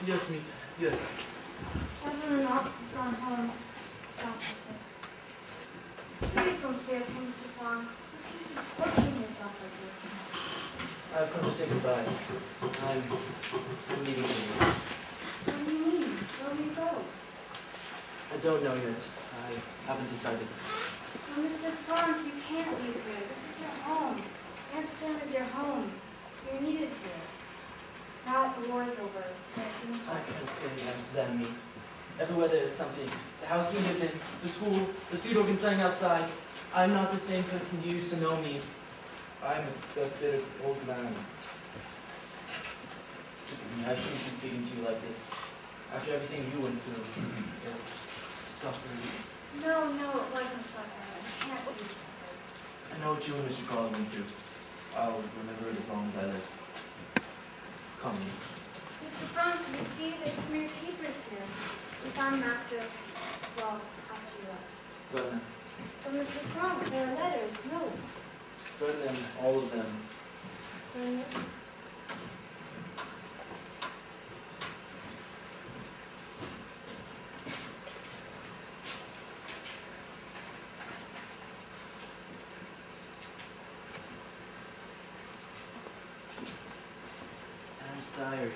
Yes, me. Yes. Everyone in the office has gone home. After 6. Please don't stay up here, Mr. Fong. What's the use of torturing yourself like this? I've come to say goodbye. I'm leaving you. What do you mean? Where will you go? I don't know yet. I haven't decided. Oh, Mr. Fong, you can't leave here. This is your home. Amsterdam is your home. You're needed here. Now that the war is over, I can't say Amsterdam, me. Everywhere there is something. The house we lived in, the school, the street organ playing outside. I'm not the same person you used to know me. I'm a bit of old man. I shouldn't be speaking to you like this. After everything you went through, suffering. No, it wasn't suffering. I can't say you suffered. I know what you and Mr. Carlin went through. I'll remember it as long as I live. Call me. Mr. Fong, do you see there's some of your papers here? We found them after you left. Burn them. But Mr. Fong, there are letters, notes. Burn them, all of them. Burn this. Anne's diary.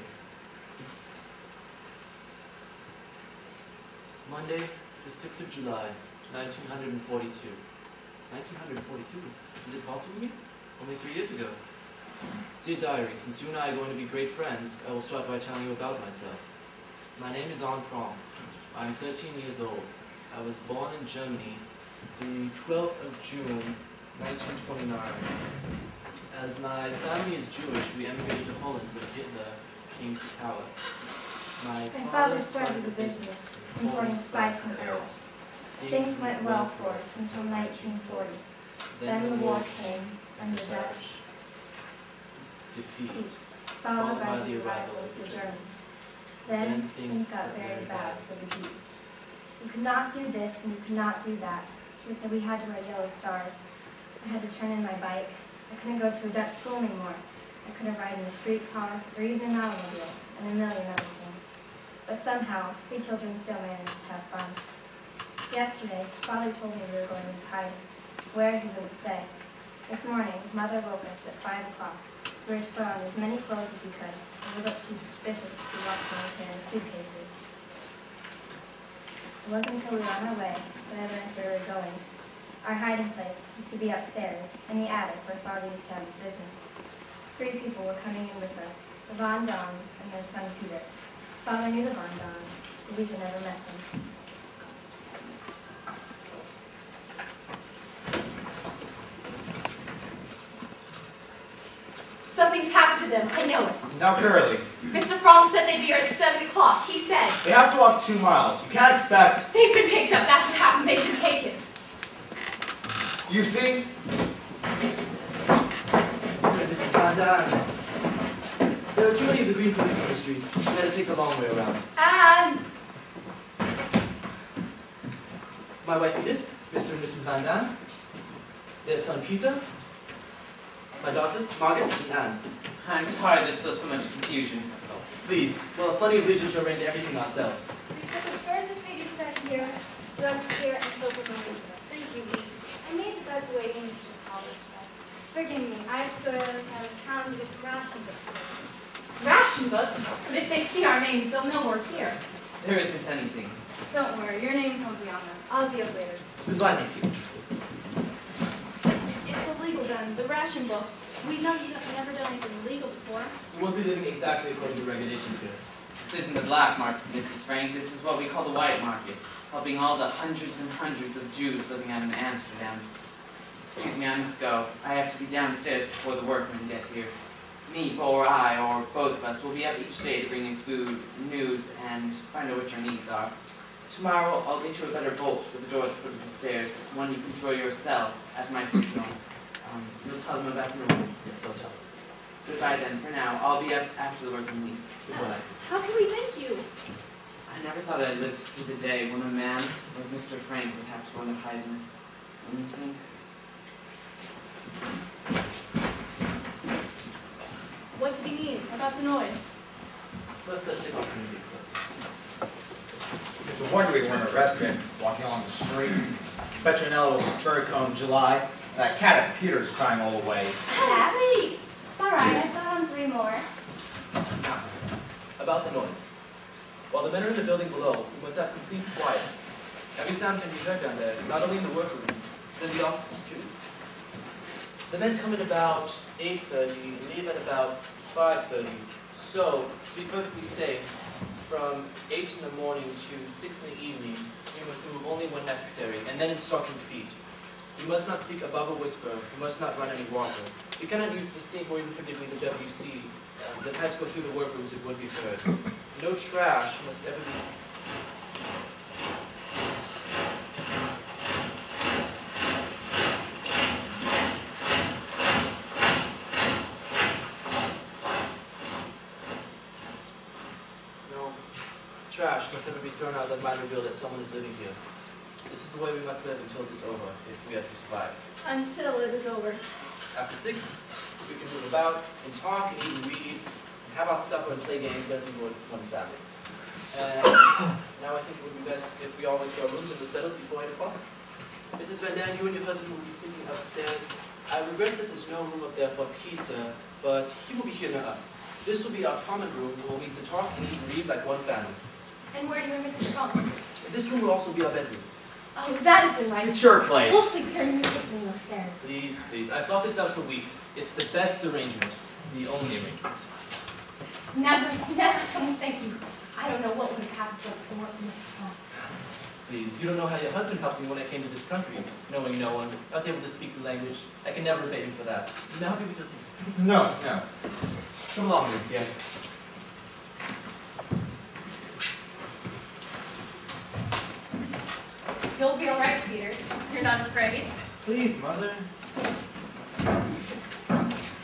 Monday, the 6th of July, 1942. 1942? Is it possible to me? Only 3 years ago. Dear diary, since you and I are going to be great friends, I will start by telling you about myself. My name is Anne Franck. I am 13 years old. I was born in Germany the 12th of June, 1929. As my family is Jewish, we emigrated to Holland when Hitler came to power. My father started a business importing spice and herbs. Things went well for us until 1940. Then the war came, and the Dutch defeat, followed by the arrival of the Germans. Then things got very bad for the Jews. You could not do this and you could not do that. We had to wear yellow stars. I had to turn in my bike. I couldn't go to a Dutch school anymore. I couldn't ride in a streetcar or even an automobile, and a million other things. But somehow, we children still managed to have fun. Yesterday, Father told me we were going into hiding. Where, he wouldn't say. This morning, Mother woke us at 5 o'clock. We were to put on as many clothes as we could, and we looked too suspicious if we walked around carrying suitcases. It wasn't until we were on our way that I learned where we were going. Our hiding place used to be upstairs, in the attic where Father used to have his business. 3 people were coming in with us, the Von Dons and their son Peter. Father knew the Von Dons, but we had never met them. Something's happened to them, I know it. Now, Curly. Mr. Franck said they'd be here at 7 o'clock. He said. They have to walk 2 miles. You can't expect... They've been picked up. That's what happened. They've been taken. You see? Sir, this is Van Daan. There are too many of the green police on the streets. We had to take the long way around. And My wife Edith, Mr. and Mrs. Van Daan, their son Peter, my daughters Margaret and Anne. I'm sorry there's still so much confusion. Please, we'll have plenty of leisure to arrange everything ourselves. We put the stores of food you said here, drugs here, and soap and here. Thank you, Lee. I made the beds waiting, Mr. Collins said. Forgive me, I have to go to the other side of town to get some ration books for them. ration books. But if they see our names, they'll know we're here. There isn't anything. Don't worry, your names won't be on them. I'll be up later. Goodbye, Nikki. It's illegal then, the ration books. We've never done anything illegal before. We won't be living exactly according to regulations here. This isn't the black market, Mrs. Frank. This is what we call the white market, helping all the hundreds and hundreds of Jews living out in Amsterdam. Excuse me, I must go. I have to be downstairs before the workmen get here. Me, or I, or both of us will be up each day to bring you food, news, and find out what your needs are. Tomorrow, I'll get you a better bolt for the door at the foot of the stairs, one you can throw yourself at my signal. You'll tell them about the noise. Yes, I'll tell them. Goodbye then, for now. I'll be up after the workmen leave. Goodbye. How can we thank you? I never thought I'd live to see the day when a man like Mr. Frank would have to go into hiding. Don't you think? What did he mean about the noise? Let's take off some of these clothes. It's a wonder we weren't arrested walking along the streets. Petronella with a fur comb July. And that cat at Peter's crying all the way. Cat? Please. It's all right. I've got on 3 more. Now, about the noise. While the men are in the building below, we must have complete quiet. Every sound can be heard down there, not only in the workrooms, but in the offices too. The men come at about 8:30 and leave at about 5:30. So, to be perfectly safe, from 8 in the morning to 6 in the evening, we must move only when necessary, and then in stalking feet. We must not speak above a whisper. We must not run any water. We cannot use the sink or even, forgive me, the WC. The pipes go through the workrooms, it would be heard. No trash must ever be... No trash must ever be thrown out that might reveal that someone is living here. This is the way we must live until it's over, if we are to survive. Until it is over. After 6, we can move about and talk and eat and read and have our supper and play games as we would one family. And now I think it would be best if we all went to our rooms and were settled before 8 o'clock. Mrs. Van Dam, you and your husband will be sleeping upstairs. I regret that there's no room up there for Peter, but he will be here near us. This will be our common room where we'll meet to talk and eat and read like one family. And where do you and Mrs. Funk? This room will also be our bedroom. Oh, that isn't right. It's your place. We'll sleep here and you take me upstairs. Please, please. I've thought this out for weeks. It's the best arrangement. The only arrangement. Never, thank you. I don't know what would have happened to us if it weren't for Mr. Funk. Please, you don't know how your husband helped me when I came to this country. Knowing no one, not able to speak the language. I can never repay him for that. May I help you with your things? No, no. Come along with you. You'll be all right, Peter. You're not afraid. Please, Mother.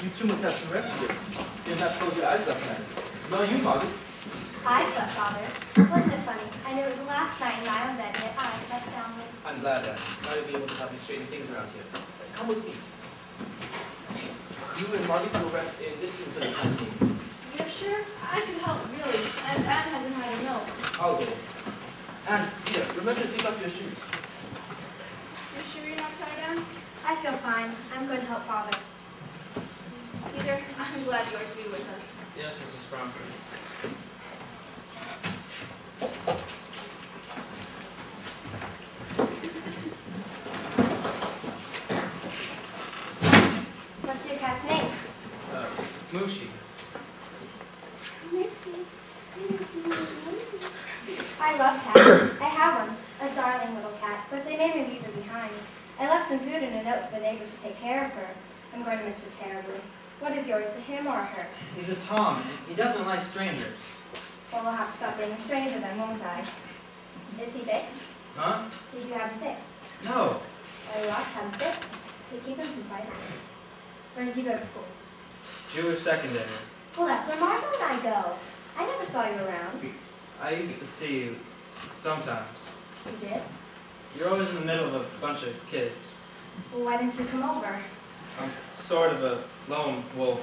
You two must have some rest here. You did not close your eyes last night. No, you, Margaret. I slept, Father. Wasn't it funny? I knew it was the last night in my own bed, yet I slept soundly. I'm glad that. Now you'll be able to help me straighten things around here. Come with me. You and Margaret will rest in this room for the time being. You're sure? I could help, really. And Anne hasn't had a note. I'll go. And, Peter, remember to take off your shoes. You're sure you're not tired, Anne? I feel fine. I'm going to help Father. Peter, I'm glad you are to be with us. Yes, Mrs. Fromm. What's your cat's name? Mooshie. I love cats. I have one, a darling little cat, but they made me leave her behind. I left some food and a note for the neighbors to take care of her. I'm going to miss her terribly. What is yours, a him or a her? He's a Tom, and he doesn't like strangers. Well, we'll have to stop being a stranger then, won't I? Is he fixed? Huh? Did you have him fixed? No. Well, you ought to have him fixed to keep him from fighting. Where did you go to school? Jewish secondary. Well, that's where Martha and I go. I never saw you around. I used to see you sometimes. You did? You're always in the middle of a bunch of kids. Well, why didn't you come over? I'm sort of a lone wolf.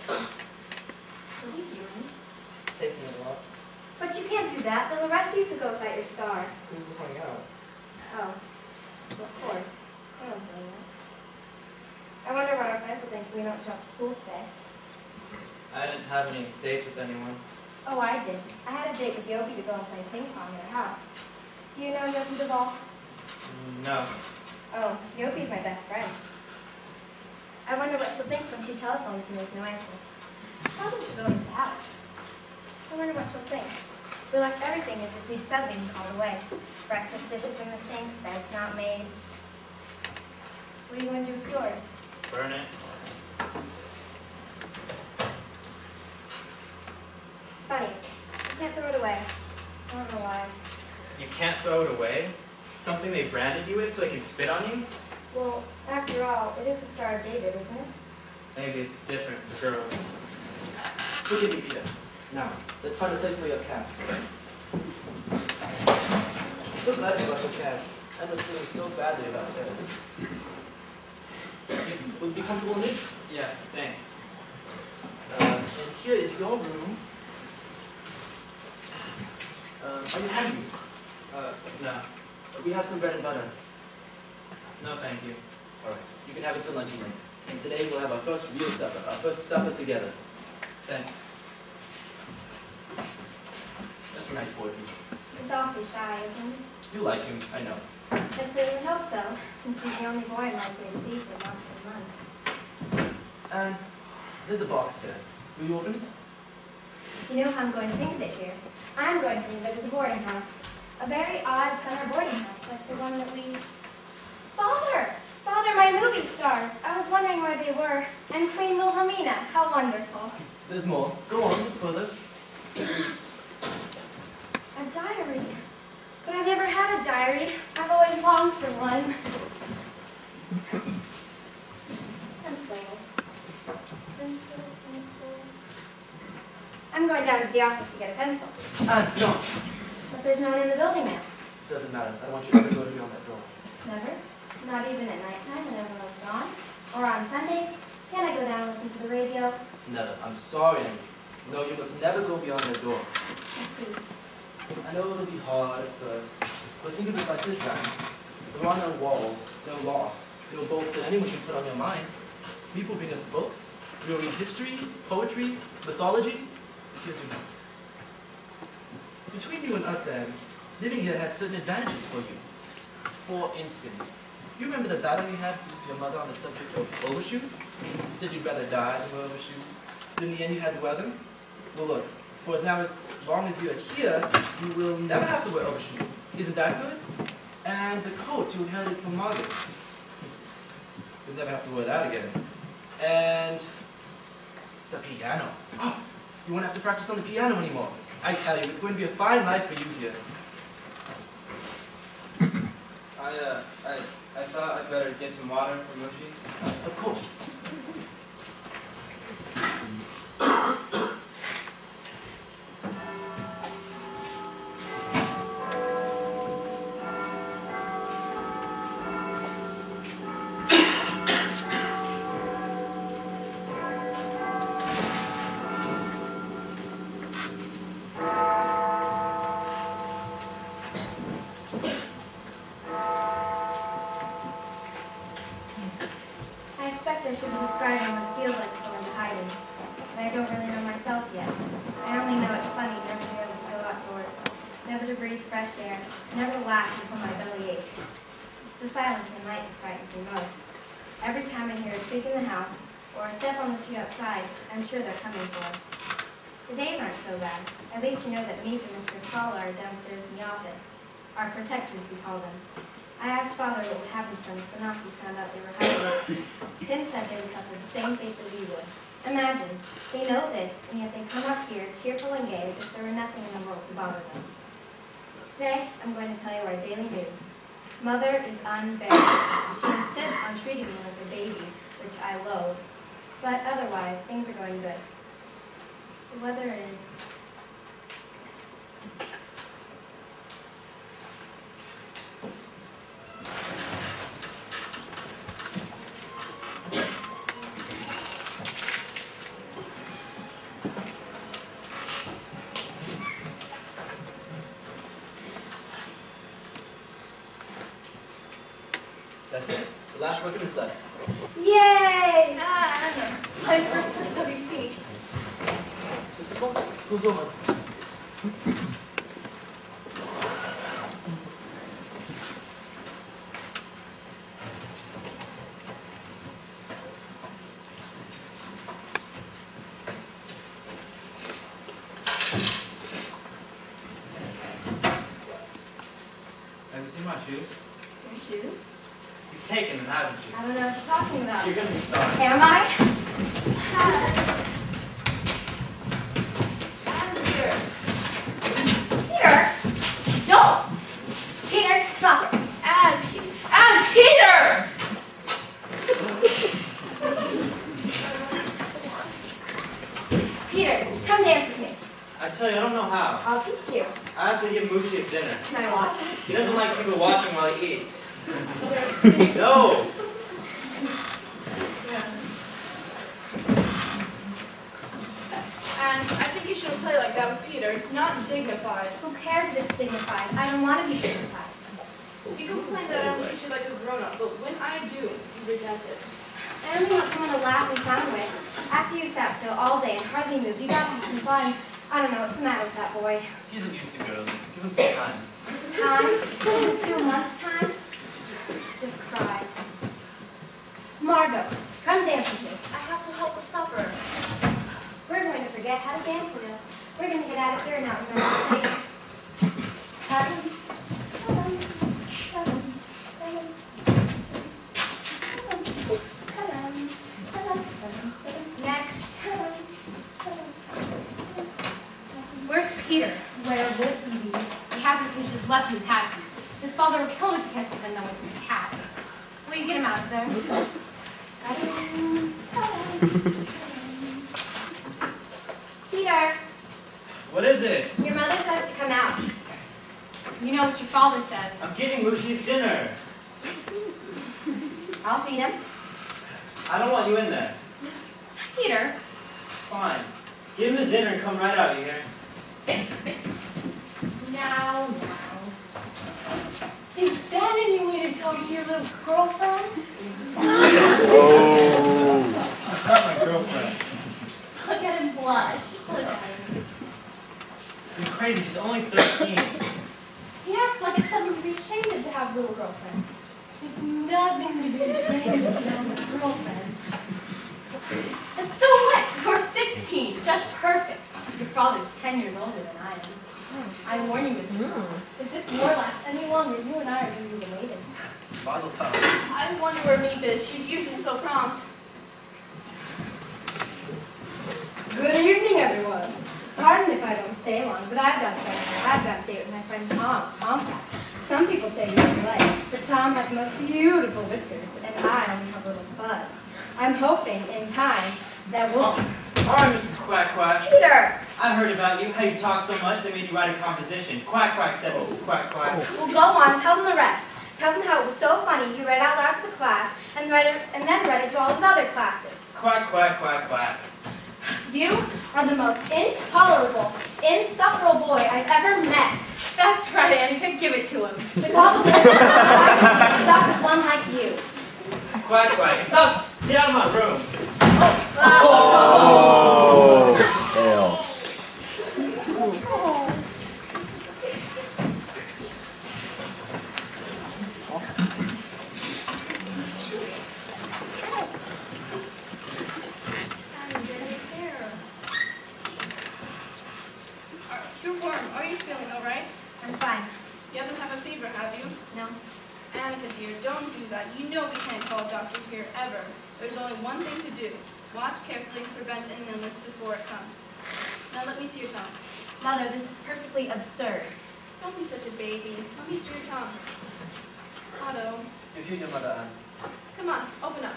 What are you doing? Taking it a lot. But you can't do that. Then the rest of you could go fight your star. Who's hang out? Oh, well, of course. No one's doing that. I wonder what our friends will think if we don't show up to school today. I didn't have any dates with anyone. Oh, I did. I had a date with Yopi to go and play ping pong at her house. Do you know Yopi the ball? No. Oh, Yopi's my best friend. I wonder what she'll think when she telephones and there's no answer. Probably she'll go into the house. I wonder what she'll think. We left everything as if we'd suddenly been called away. Breakfast dishes in the sink, beds not made. What are you going to do with yours? Burn it. It's funny. You can't throw it away. I don't know why. You can't throw it away? Something they branded you with so they can spit on you? Well, after all, it is the Star of David, isn't it? Maybe it's different for girls. Forgive me, Peter. Now, let's find a place for your cats. So glad you brought your cats. Anne was feeling so badly about this. Will you be comfortable in this? Yeah, thanks. And here is your room. Are you hungry? No. We have some bread and butter. No, thank you. Alright, you can have it for lunch tonight. And today we'll have our first real supper, our first supper together. Thanks. That's a nice boy. He's awfully shy, isn't he? You like him, I know. I certainly hope so, since he's the only boy I'm likely to see for months and months. And there's a box there. Will you open it? You know how I'm going to think of it here. I'm going to think of it as a boarding house. A very odd summer boarding house, like the one that we... Father! Father, my movie stars! I was wondering where they were. And Queen Wilhelmina, how wonderful. There's more. Go on, look further. A diary. But I've never had a diary. I've always longed for one. Pencil. Pencil, pencil. I'm going down to the office to get a pencil. No. But there's no one in the building now. Doesn't matter. I don't want you ever to go beyond that door. Never? Not even at nighttime when everyone's gone? Or on Sundays? Can't I go down and listen to the radio? Never. I'm sorry, Andy. No, you must never go beyond that door. I see. I know it'll be hard at first, but think of it like this, Anne. There are no walls, no locks, no bolts that anyone can put on your mind. People bring us books. We'll read history, poetry, mythology. Here's your note. Between you and us, Anne, living here has certain advantages for you. For instance, you remember the battle you had with your mother on the subject of overshoes? You said you'd rather die than wear overshoes. But in the end, you had to wear them? Well, look. For as long as you're here, you will never have to wear overshoes. Isn't that good? And the coat you inherited from Margaret. You'll never have to wear that again. And the piano. Oh, you won't have to practice on the piano anymore. I tell you, it's going to be a fine life for you here. I thought I'd better get some water for Moshi. Of course. I should be describing what it feels like to go into hiding. But I don't really know myself yet. I only know it's funny never to be able to go outdoors, never to breathe fresh air, never to laugh until my belly aches. It's the silence at night that frightens me most. Every time I hear a creak in the house, or a step on the street outside, I'm sure they're coming for us. The days aren't so bad. At least we know that Meek and Mr. Paul are downstairs in the office. Our protectors, we call them. I asked Father what would happen to them if the Nazis found out they were hiding us. Tim said they would suffer the same fate that we would. Imagine, they know this, and yet they come up here cheerful and gay as if there were nothing in the world to bother them. Today, I'm going to tell you our daily news. Mother is unbearable. She insists on treating me like a baby, which I loathe. But otherwise, things are going good. The weather is... That's it. The last bucket is left. Yay! My first WC. 6 o'clock. School's over. Have you seen my shoes? Your shoes? You've taken them, haven't you? I don't know what you're talking about. You're gonna be sorry. Am I? Peter! Don't! Peter, stop it! And Peter! Peter, come dance with me. I tell you, I don't know how. I'll teach you. I have to give Moochie his dinner. Can I watch? He doesn't like people watching while he eats. No! And I think you shouldn't play like that with Peter. It's not dignified. Who cares if it's dignified? I don't want to be dignified. You complain that I don't treat you like a grown-up, but when I do, you resent it. I only want someone to laugh and clown with. After you sat still all day and hardly moved, you gotta have some fun. I don't know what's the matter with that boy. He isn't used to girls. Give him some time. Time? 2 months' time? Just cry. Margot, come dance with me. I have to help with supper. We're going to forget how to dance now. We're going to get out of here and not remember to dance. Ta-dum, ta-dum, ta-dum, ta-dum, ta-dum, ta-dum, ta-dum. Next. Ta-dum, ta-dum, Where's Peter? Where would he be? He hasn't finished his lessons, has he? His father would kill him if he catches him with his cat. Will you get him out of there? ta-dum, ta-dum. Peter, What is it? your mother says to come out. You know what your father says. I'm getting Moochie's dinner. I'll feed him. I don't want you in there. Peter, Fine. Give him the dinner and come right out, you hear? now. Is that any way to talk to your little girlfriend? Oh. That's not my girlfriend. Look at him blush. Look at him. You're crazy, she's only 13. He acts like it's something to be ashamed of to have a little girlfriend. It's nothing to be ashamed of to have a girlfriend. And so what? You're 16, just perfect. Your father's 10 years older than I am. I warn you, Mr. Brown, if this war lasts any longer, you and I are going to be the latest. Mazel tov. I wonder where Meep is. She's usually so prompt. Good evening, everyone. Pardon if I don't stay long, but I've got a date with my friend Tom. Tomcat. Some people say he's light, but Tom has the most beautiful whiskers, and I only have a little buzz. I'm hoping in time that we'll... All right, Mrs. Quack Quack. Peter! I heard about you, how you talk so much they made you write a composition. Quack Quack said Mrs. Quack Quack. Well, go on, tell them the rest. Tell them how it was so funny he read out loud to the class and then read it to all his other classes. Quack Quack Quack Quack. You are the most intolerable, insufferable boy I've ever met. That's right, Annika. Give it to him. With all the stuck with one like you. Quack Quack. It's us. Get out of my room. Oh. Hell. You're warm. Are you feeling all right? I'm fine. You haven't have a fever, have you? No. Annika, dear, don't do that. You know we can't call a doctor here ever. There's only one thing to do. Watch carefully and prevent an illness before it comes. Now let me see your tongue. Mother, this is perfectly absurd. Don't be such a baby. Let me see your tongue. Otto, You hear your mother, Anne. come on, open up.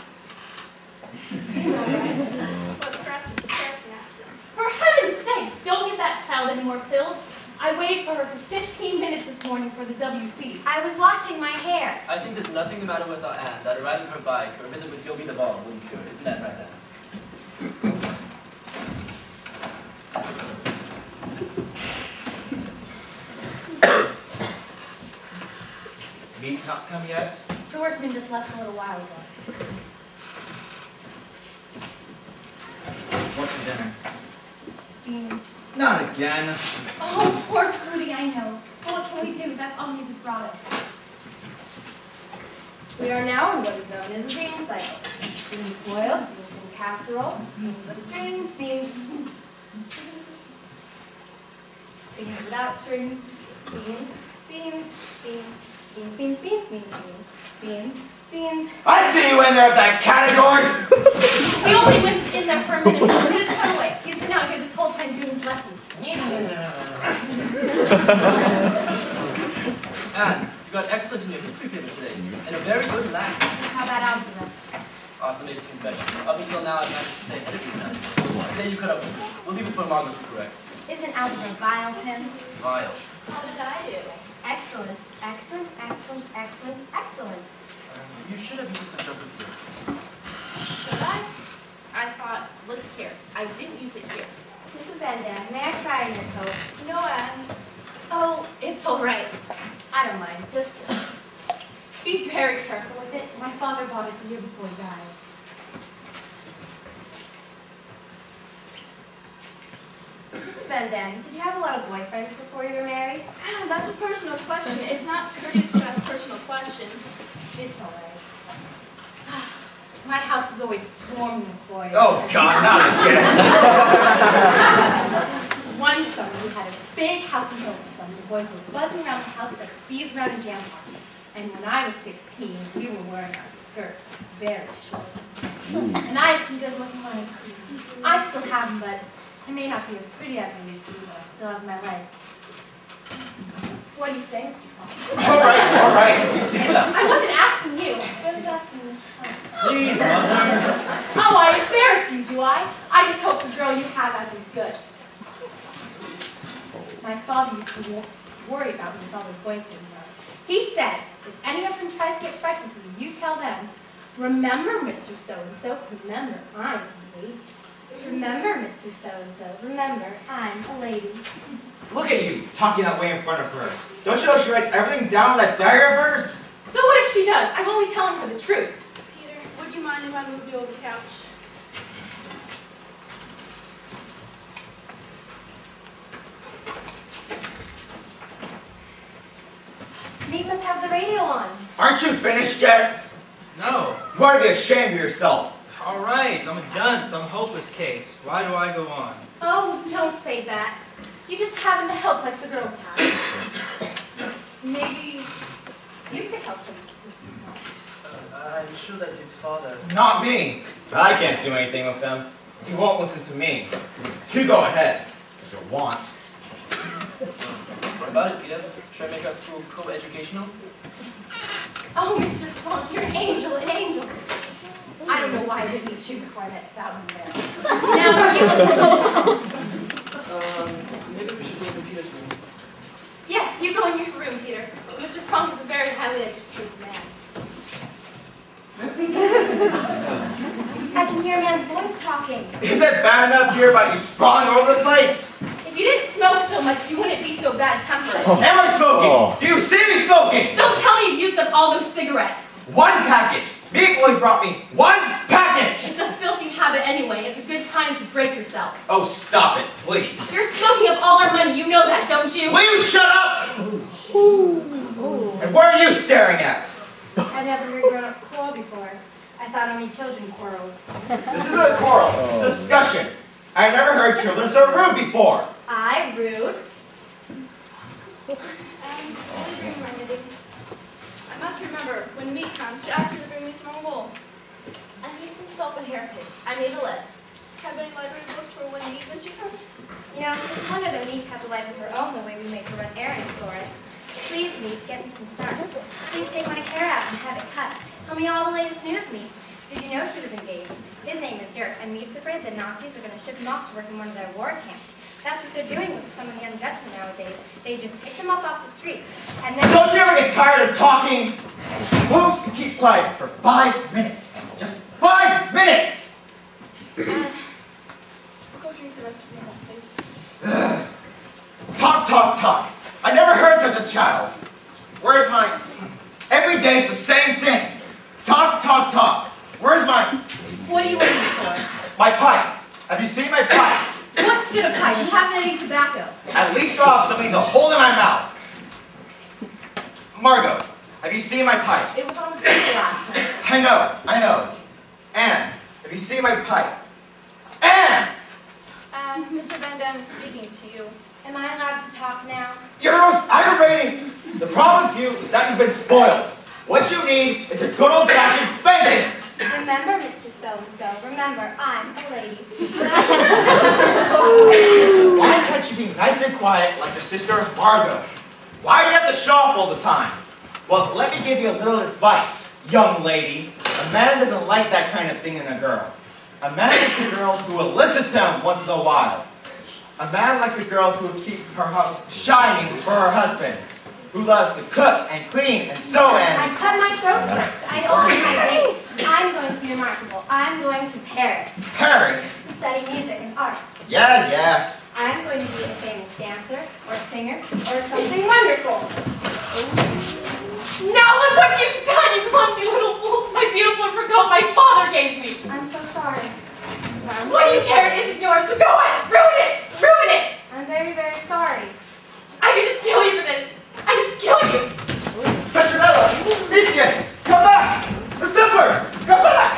What, perhaps an aspirin. For heaven's sakes, don't give that child any more pills. I waited for her for 15 minutes this morning for the WC. I was washing my hair. I think there's nothing the matter with our Anne that a ride on her bike or a visit with Yogi the Ball wouldn't cure. Isn't that right, Anne? Meat not come yet? The workman just left a little while ago. What's for dinner? Beans. Not again. Oh, poor Cootie, I know. But what can we do? That's all Mavis brought us. We are now in what is known as a bean cycle. Beans boiled, beans in casserole, beans with strings, beans... beans without strings, beans, beans, beans, beans, beans, beans, beans, beans, beans, beans. I see you in there with that cat of yours! We only went in there for a minute. He just cut away. He's been out here this whole time doing his lessons. Anne, you got excellent in your history paper today, and a very good laugh. How about algebra? After making confession. Up until now, I've managed to say editing now. Today you cut up. We'll leave it for Margaret to correct. Isn't algebra vile, Pim? Vile. How did I do? Excellent, excellent, excellent, excellent, excellent. You should have used a jumper here. Should I? I thought, look here, I didn't use it here. Mrs. Van Dam, may I try on your coat? No, Anne. Oh, it's all right. I don't mind. Just be very careful with it. My father bought it the year before he died. Mrs. Van Dam, did you have a lot of boyfriends before you were married? Ah, that's a personal question. It's not courteous to ask personal questions. It's all right. My house was always swarming with boys. Oh, God, not again. One summer, we had a big house in Hilversum. The boys were buzzing around the house like bees around a jam party. And when I was 16, we were wearing our skirts very short. And I had some good-looking ones. I still have them, but I may not be as pretty as I used to be, but I still have my legs. What do you say, Mr. Fong? All right, we see them. I wasn't asking you. I was asking Mr. Fong. Please, Mother. Oh, I embarrass you, do I? I just hope the girl you have as is good. My father used to worry about me with all those boys sitting around. He said, if any of them tries to get pregnant with you, you tell them, remember, Mr. So-and-so, remember, I'm a lady. Remember, Mr. So-and-so, remember, I'm a lady. Look at you, talking that way in front of her. Don't you know she writes everything down in that diary of hers? So what if she does? I'm only telling her the truth. Peter, would you mind if I moved you over the couch? Meat must have the radio on. Aren't you finished yet? No. You ought to be ashamed of yourself. All right, I'm a dunce, I'm a hopeless case. Why do I go on? Oh, don't say that. You just happen to help like the girls have. Maybe you could help him. I'm sure that his father... Not me. I can't do anything with them. He won't listen to me. You go ahead, if you want. What about it, Peter? Should I make our school co-educational? Oh, Mr. Funk, you're an angel, an angel. I don't know why I didn't meet you before I met that one there. Now, you listen to Maybe we should go to Peter's room. Yes, you go in your room, Peter. Mr. Funk is a very highly educated man. I can hear a man's voice talking. Is it bad enough here about you sprawling all over the place? If you didn't smoke so much, you wouldn't be so bad-tempered. Am I smoking? Do you see me smoking? Don't tell me you've used up all those cigarettes. One package. Me only brought me one package. It's a filthy habit anyway. It's a good time to break yourself. Oh, stop it, please. You're smoking up all our money. You know that, don't you? Will you shut up? And what are you staring at? I've never heard grown-ups quarrel before. I thought only children quarreled. This isn't a quarrel. It's a discussion. I've never heard children so rude before. I rude. I must remember, when meat comes, to ask her to bring me some more wool. I need some soap and hairpins. I made a list. Have any library books for when meat when she comes? You know, it's a wonder that Meek has a life of her own the way we make her run errands for us. Please, Meek, get me some starch. Please take my hair out and have it cut. Tell me all the latest news, Meek. Did you know she was engaged? His name is Dirk, and Meek's afraid the Nazis are going to ship him off to work in one of their war camps. That's what they're doing with some of the young Dutchmen nowadays. They just pick him up off the streets, and then... Don't you ever get tired of talking? You're supposed to keep quiet for 5 minutes. Just 5 minutes! Go drink the rest of your milk, please. Talk, talk, talk. I never heard such a child. Where's mine? Every day it's the same thing. Talk, talk, talk. Where's mine? What are you waiting for? My pipe. Have you seen my pipe? What's good a pipe? You haven't any tobacco. At least I'll have something to hold in my mouth. Margot, have you seen my pipe? It was on the table last night. I know. Anne, have you seen my pipe? Anne! And Mr. Van Dam is speaking to you. Am I allowed to talk now? You're the most aggravating. The problem with you is that you've been spoiled. What you need is a good old-fashioned spanking. Remember, Mr. So-and-so, remember, I'm a lady. Why can't you be nice and quiet like your sister Margot? Why do you have to show off all the time? Well, let me give you a little advice, young lady. A man doesn't like that kind of thing in a girl. A man likes a girl who will listen to him once in a while. A man likes a girl who will keep her house shining for her husband, who loves to cook and clean and sew and... I cut my throat first. I opened my veins. I'm going to be remarkable. I'm going to Paris. Paris? To study music and art. Yeah. I'm going to be a famous dancer, or singer, or something wonderful. Now look what you've done, you clumsy little fool! My beautiful fur coat my father gave me! I'm so sorry. What do you care? It isn't yours, so go ahead! Ruin it! Ruin it! I'm very, very sorry. I could just kill you for this! I could just kill you! Petronella! Mithya! Come back! The zipper! Come back!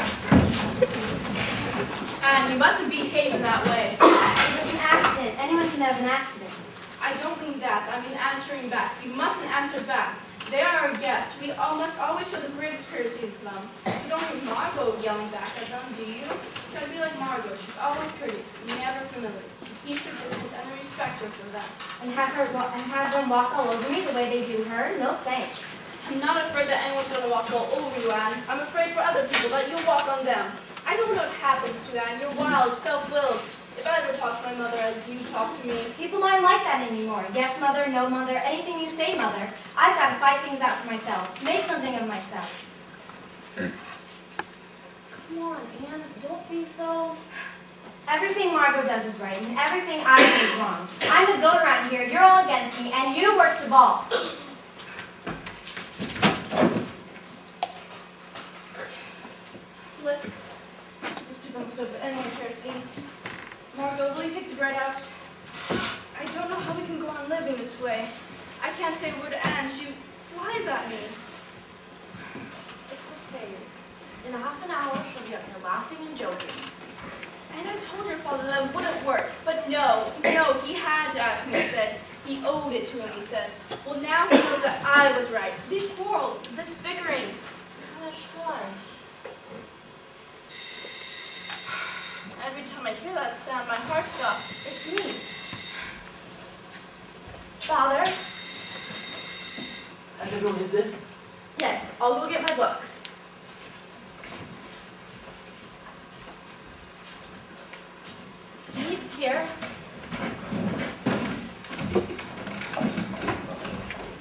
And you mustn't behave in that way. It was an accident. Anyone can have an accident. I don't mean that. I mean answering back. You mustn't answer back. They are our guests. We all must always show the greatest courtesy to them. You don't hear Margot yelling back at them, do you? Try to be like Margot. She's always courteous, never familiar. She keeps her distance and respect her for that. And have them walk all over me the way they do her? No thanks. I'm not afraid that anyone's going to walk all over you, Anne. I'm afraid for other people that you'll walk on them. I don't know what happens to you, Anne. You're wild, self-willed. If I ever talk to my mother as you talk to me... People aren't like that anymore. Yes, mother, no, mother, anything you say, mother. I've got to fight things out for myself. Make something of myself. Come on, Anne. Don't be so... Everything Margot does is right, and everything I do is wrong. I'm the goat around here, you're all against me, and you worst of all. Let's do them stupid. Anyone cares, please. Margot, will you take the bread out? I don't know how we can go on living this way. I can't say a word to Anne. She flies at me. It's okay. In a half an hour, she'll be up here laughing and joking. And I told your father that it wouldn't work. But no, he had to ask me, he said. He owed it to him, he said. Well, now he knows that I was right. These quarrels, this bickering. Hush. Every time I hear that sound, my heart stops. It's me. Father? Has everyone is this? Yes, I'll go get my books. He's here.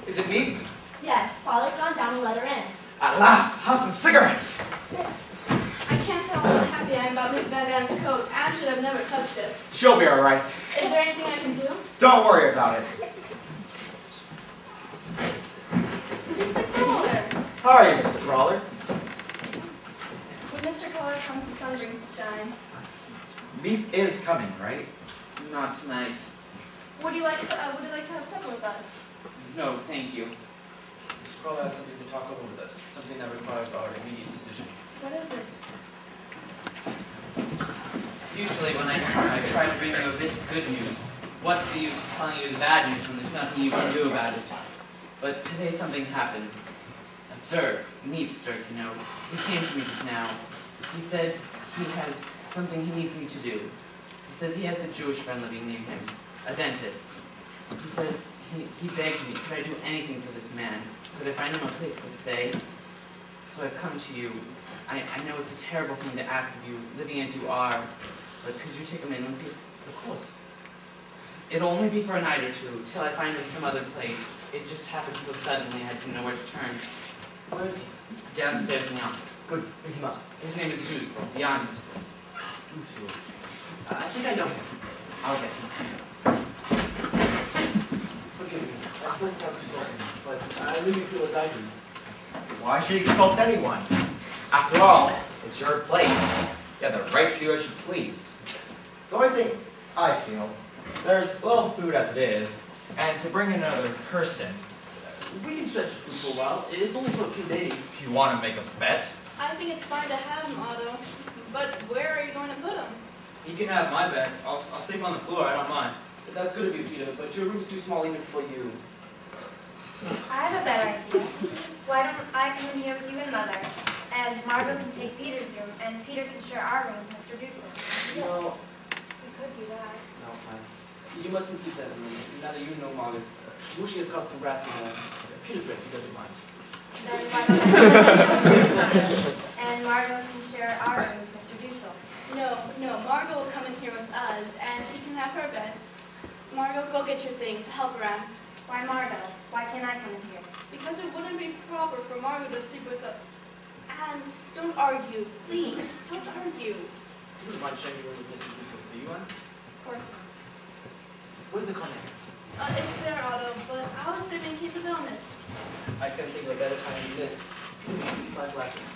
Is it me? Yes, Father's gone down to let her in. At last! Have some cigarettes! I can't tell how happy I am about Miss Van Dan's coat. Anne should have never touched it. She'll be alright. Is there anything I can do? Don't worry about it. Mr. Crawler. How are you, Mr. Crawler? When Mr. Crawler comes, the sun brings to shine. Meat is coming, right? Not tonight. Would you like to have supper with us? No, thank you. Mr. Crawler has something to talk over with us, something that requires our immediate decision. What is it? Usually when I try to bring you a bit of good news. What's the use of telling you the bad news when there's nothing you can do about it? But today something happened. Dirk, meets Dirk, you know. He came to me just now. He said he has something he needs me to do. He says he has a Jewish friend living near him, a dentist. He says he begged me, could I do anything for this man? Could I find him a place to stay? So I've come to you. I know it's a terrible thing to ask of you, living as you are, but could you take him in with you? Of course. It'll only be for a night or two, till I find him some other place. It just happened so suddenly I didn't know where to turn. Where is he? Downstairs in the office. Good, bring him up. His name is Jusel, Jan Jusel. I think I know him. I'll get him. Forgive me, I spoke about consulting, but I really feel as I do. Why should you consult anyone? After all, it's your place. You have the right to do as you please. The only thing I feel, there's little food as it is, and to bring in another person. We can stretch food for a while. It's only for a few days. If you want to make a bet. I think it's fine to have him, Otto. But where are you going to put him? You can have my bed. I'll sleep on the floor. I don't mind. That's good of you, Peter, but your room's too small even for you. I have a better idea. Why don't I come in here with you and Mother, and Margot can take Peter's room, and Peter can share our room with Mr. Dusen. No, We could do that. no, fine. You mustn't sleep that room. Now that you know Margaret, Lucy has caught some rats in Peter's bed, he doesn't mind. Then why don't I and Margot can share our room with Mr. Dusen. No, Margot will come in here with us, and she can have her bed. things to help around. Why Margot? Why can't I come in here? Because it wouldn't be proper for Margot to sleep with a... Anne, don't argue. Please, don't argue. You wouldn't mind sharing your room with Mr. Dussel, do you, Anne? Of course not. What is the cognac? It's their auto, but I was saving in case of illness. I can think of a better time than this. 5 glasses.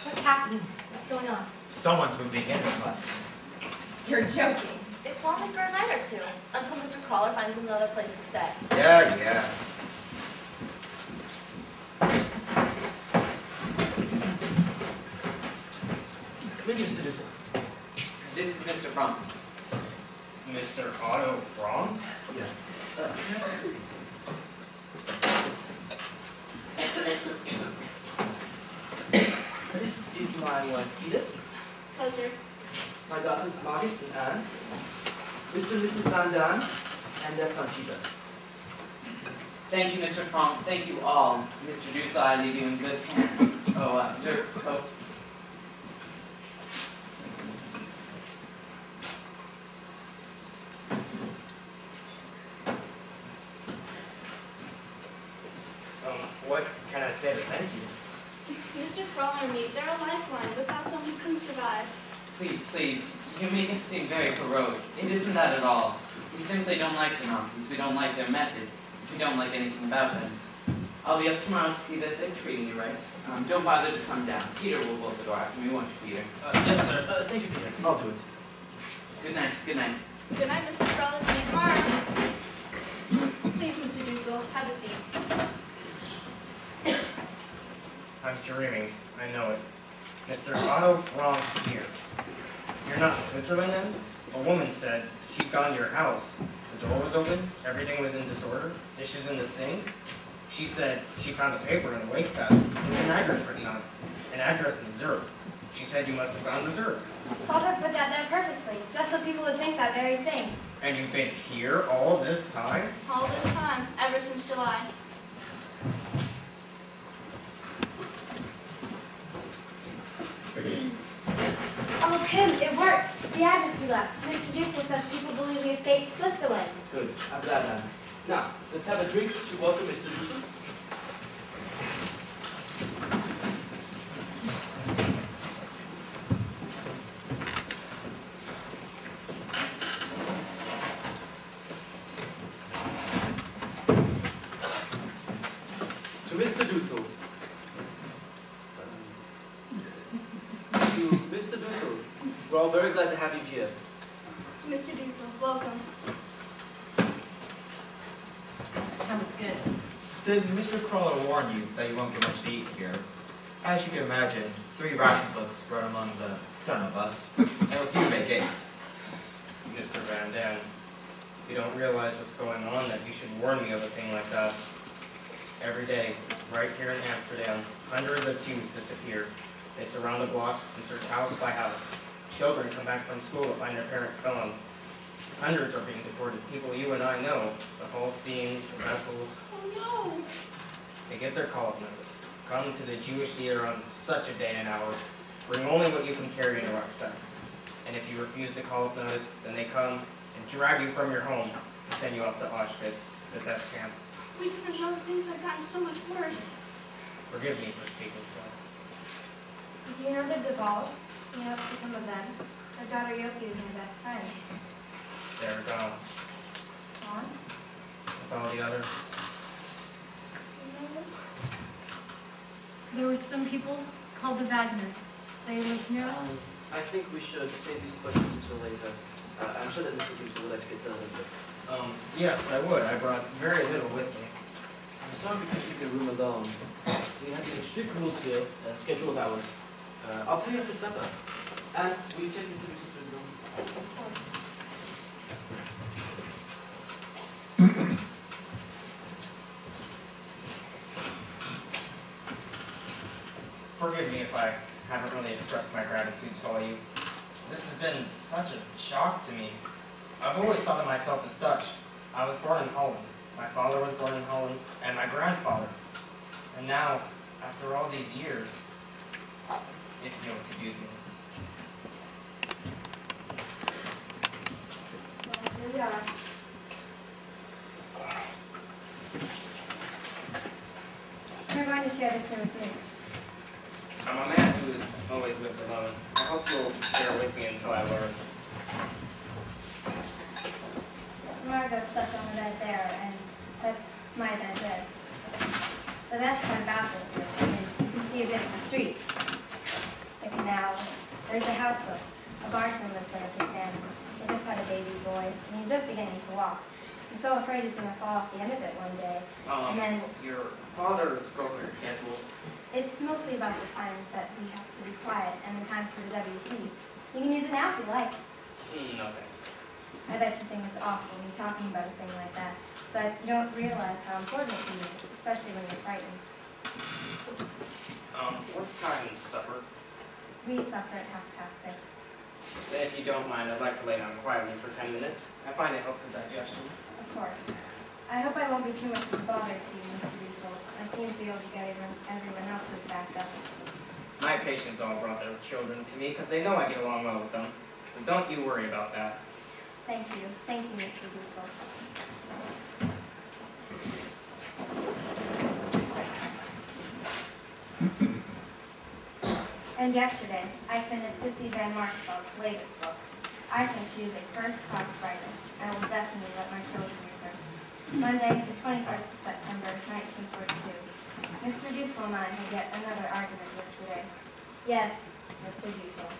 What's happening? What's going on? Someone's moving in with us. You're joking. It's only for a night or two, until Mr. Crawler finds another place to stay. Yeah. Come in, Mr. Dussel. This is Mr. Frump. Mr. Otto Fromm? Yes. This is my wife, Edith. Pleasure. My daughters, Margaret and Anne. Mr. and Mrs. Van Dam, and their son, Peter. Thank you, Mr. Frump. Thank you all. Mr. Dussel, I leave you in good hands. Oh, Dirks, oh. What can I say to thank you? Mr. Crawler and me, they're a lifeline. Without them, we couldn't survive. Please, you make us seem very heroic. It isn't that at all. We simply don't like the Nazis. We don't like their methods. We don't like anything about them. I'll be up tomorrow to see that they're treating you right. Don't bother to come down. Peter will close the door after me, won't you, Peter? Yes, sir. Thank you, Peter. I'll do it. Good night, good night. Good night, Mr. Crawler. See you tomorrow. Please, Mr. Dussel, have a seat. I'm dreaming. I know it. Mr. Otto Fromm here. You're not in Switzerland then? A woman said she'd gone to your house. The door was open, everything was in disorder, dishes in the sink. She said she found a paper in the wastebasket with an address written on it. An address in Zurich. She said you must have gone to Zurich. Father put that there purposely, just so people would think that very thing. And you've been here all this time? All this time, ever since July. Oh, Pim, it worked. The address you left. Mr. Dussel says people believe we escaped to Switzerland. Good. I'm glad, Anne. Now, let's have a drink to welcome Mr. Dussel. To Mr. Dussel. To Mr. Dussel. We're all very glad to have you here. To Mr. Dussel, welcome. That was good. Did Mr. Crawler warn you that you won't get much to eat here? As you can imagine, 3 ration books spread among the 7 of us, and with you make 8. Mr. Van Dam, you don't realize what's going on, that you should warn me of a thing like that. Every day, right here in Amsterdam, hundreds of Jews disappear. They surround the block and search house by house. Children come back from school to find their parents gone. Hundreds are being deported, people you and I know, the Holsteins, the Wessels. Oh no! They get their call-up notice. Come to the Jewish theater on such a day and hour. Bring only what you can carry in a rucksack. And if you refuse the call-up notice, then they come and drag you from your home and send you off to Auschwitz, the death camp. We didn't know things had gotten so much worse. Forgive me for speaking so. Do you know the Duvals? You know what's become of them? Their daughter Yopi is my best friend. They're gone. Gone? With all the others. There were some people called the Wagner. They live near us. I think we should save these questions until later. I'm sure that Mr. Dussel would like to get settled in this. Yes, I would. I brought very little with me. I'm sorry we couldn't keep your room alone. We have the strict rules here, schedule of hours. I'll tell you after supper. And will you take Mr. Dussel to the room? Forgive me if I haven't really expressed my gratitude to all you. This has been such a shock to me. I've always thought of myself as Dutch. I was born in Holland. My father was born in Holland, and my grandfather. And now, after all these years, if you'll excuse me. God. You're going to share this room with me. I'm a man who has always lived alone. I hope you'll bear with me until I learn. Margot slept on the bed there, and that's my bed there. The best part about this room is you can see a bit of the street, the canal. There's a houseboat. A bartender lives there with his family. They just had a baby boy, and he's just beginning to walk. I'm so afraid he's going to fall off the end of it one day. And then Your father's program schedule. it's mostly about the times that we have to be quiet and the times for the WC. You can use it now if you like. Nothing. I bet you think it's awful me talking about a thing like that, but you don't realize how important it can be, especially when you're frightened. What time is supper? We eat supper at 6:30. If you don't mind, I'd like to lay down quietly for 10 minutes. I find it helps with digestion. Of course. I hope I won't be too much of a bother to you, Mr. Diesel. I seem to be able to get everyone else's back up. My patients all brought their children to me because they know I get along well with them. So don't you worry about that. Thank you. Thank you, Mr. Diesel. And yesterday, I finished Sissy Van Marksveld's latest book. I think she is a first-class writer. I will definitely let my children read her. Monday, the 21st of September, 1942. Mr. Dussel and I had yet another argument yesterday. Yes, Mr. Dussel.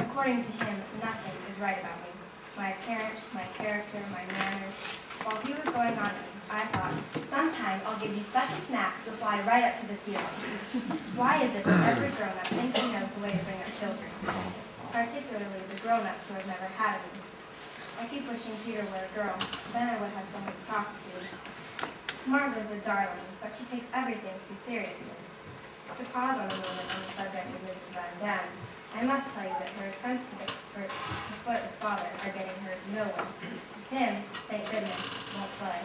According to him, nothing is right about me. My appearance, my character, my manners. While he was going on me, I thought, sometime I'll give you such a smack you'll fly right up to the ceiling. Why is it that every grown-up thinks he knows the way to bring up children? Particularly the grown-ups who have never had any. I keep wishing Peter were a girl, then I would have someone to talk to. Margaret's a darling, but she takes everything too seriously. To pause on a moment on the subject of Mrs. Van Dam, I must tell you that her attempts to flirt with father are getting her nowhere. Him, thank goodness, won't play.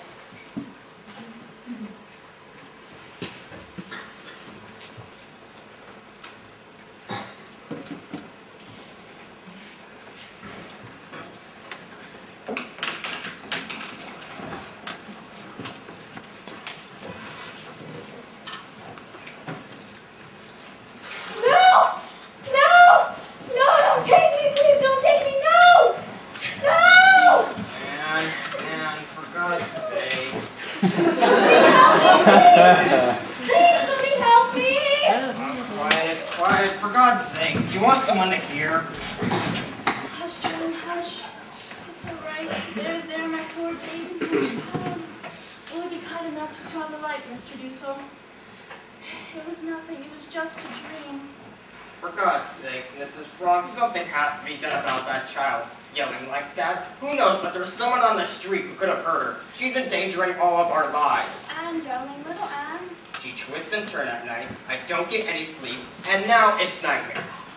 Something has to be done about that child yelling like that. Who knows, but there's someone on the street who could have hurt her. She's endangering all of our lives. Anne, darling, little Anne. She twists and turns at night. I don't get any sleep, and now it's nightmares.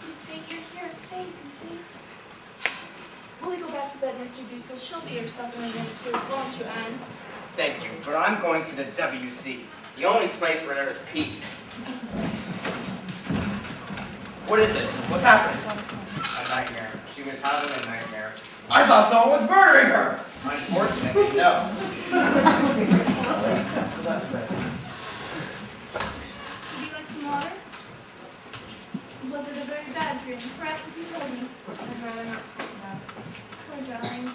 You see, you're here safe, you see. Will we go back to bed, Mr. Dussel? She'll be herself in a minute too, won't you, Anne? Thank you, but I'm going to the WC, the only place where there is peace. What is it? What's happening? A nightmare. She was having a nightmare. I thought someone was murdering her! Unfortunately, no. Would you like some water? Was it a very bad dream? Perhaps if you told me. I'd rather not talk about it. Poor darling.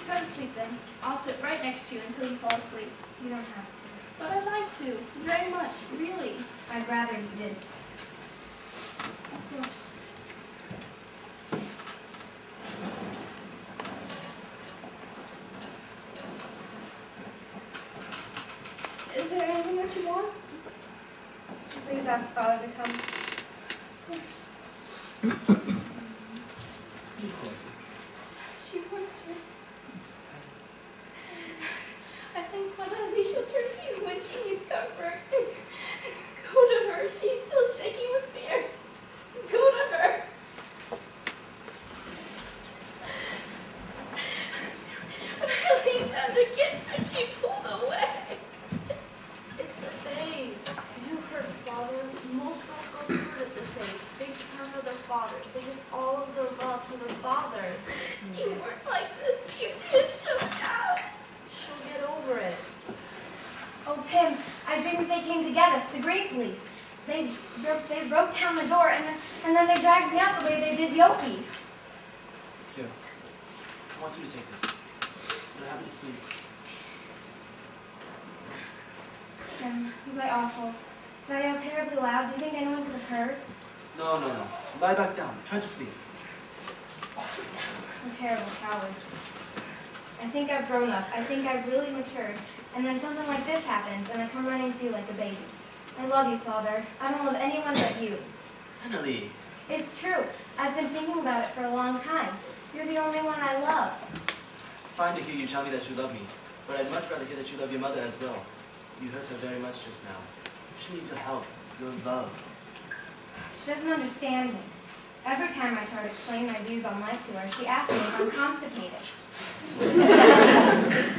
Try to sleep then. I'll sit right next to you until you fall asleep. You don't have to. But I'd like to. Very much. Really. I'd rather you didn't. Of course. Is there anything that you want? Please ask Father to come. She wants her. I think one day she'll turn to you when she needs comfort. Go to her. She's still shaking with fear. Go to her. When I leaned down to kiss her, she pulled away. It's a phase. You hurt, Father. Most girls go through it at this age. They turn to their fathers. They I dreamed they came to get us, the great police. They broke down the door, and then they dragged me out the way they did Yoki. Here, I want you to take this. You'll have it to sleep. Was I awful? Did I yell terribly loud? Do you think anyone could have heard? No. Lie back down. Try to sleep. I'm a terrible coward. I think I've grown up. I think I've really matured. And then something like this happens, and I come running to you like a baby. I love you, Father. I don't love anyone but you. Annalie. It's true. I've been thinking about it for a long time. You're the only one I love. It's fine to hear you tell me that you love me, but I'd much rather hear that you love your mother as well. You hurt her very much just now. She needs your help, your love. She doesn't understand me. Every time I try to explain my views on life to her, she asks me if I'm constipated. You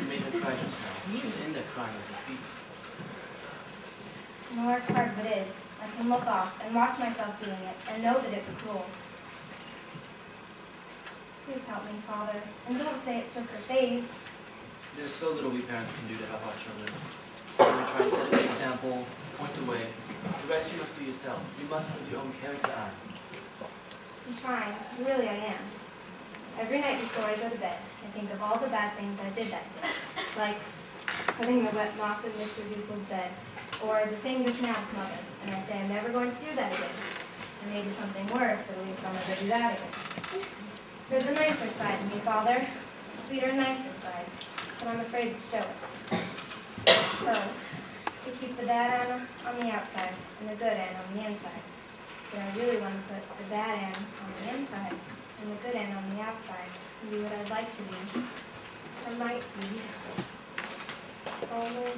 made her cry just now. She's in there crying with this feet. And the worst part of it is, I can look off and watch myself doing it and know that it's cruel. Please help me, Father. And don't say it's just a phase. There's so little we parents can do to help our children. We try and set an example, point the way. The rest you must do yourself. You must put your own character on. I'm trying. Really, I am. Every night before I go to bed, I think of all the bad things I did that day. Like putting the wet mop in Mr. Diesel's bed, or the thing just now with Mother. And I say I'm never going to do that again. Or maybe something worse, but at least I'll never do that again. There's a nicer side to me, Father. A sweeter, nicer side. But I'm afraid to show it. So, to keep the bad Anna on the outside and the good Anna on the inside. But I really want to put the bad Anna on the inside and the good Anna on the outside and be what I'd like to be. Or might be. Only.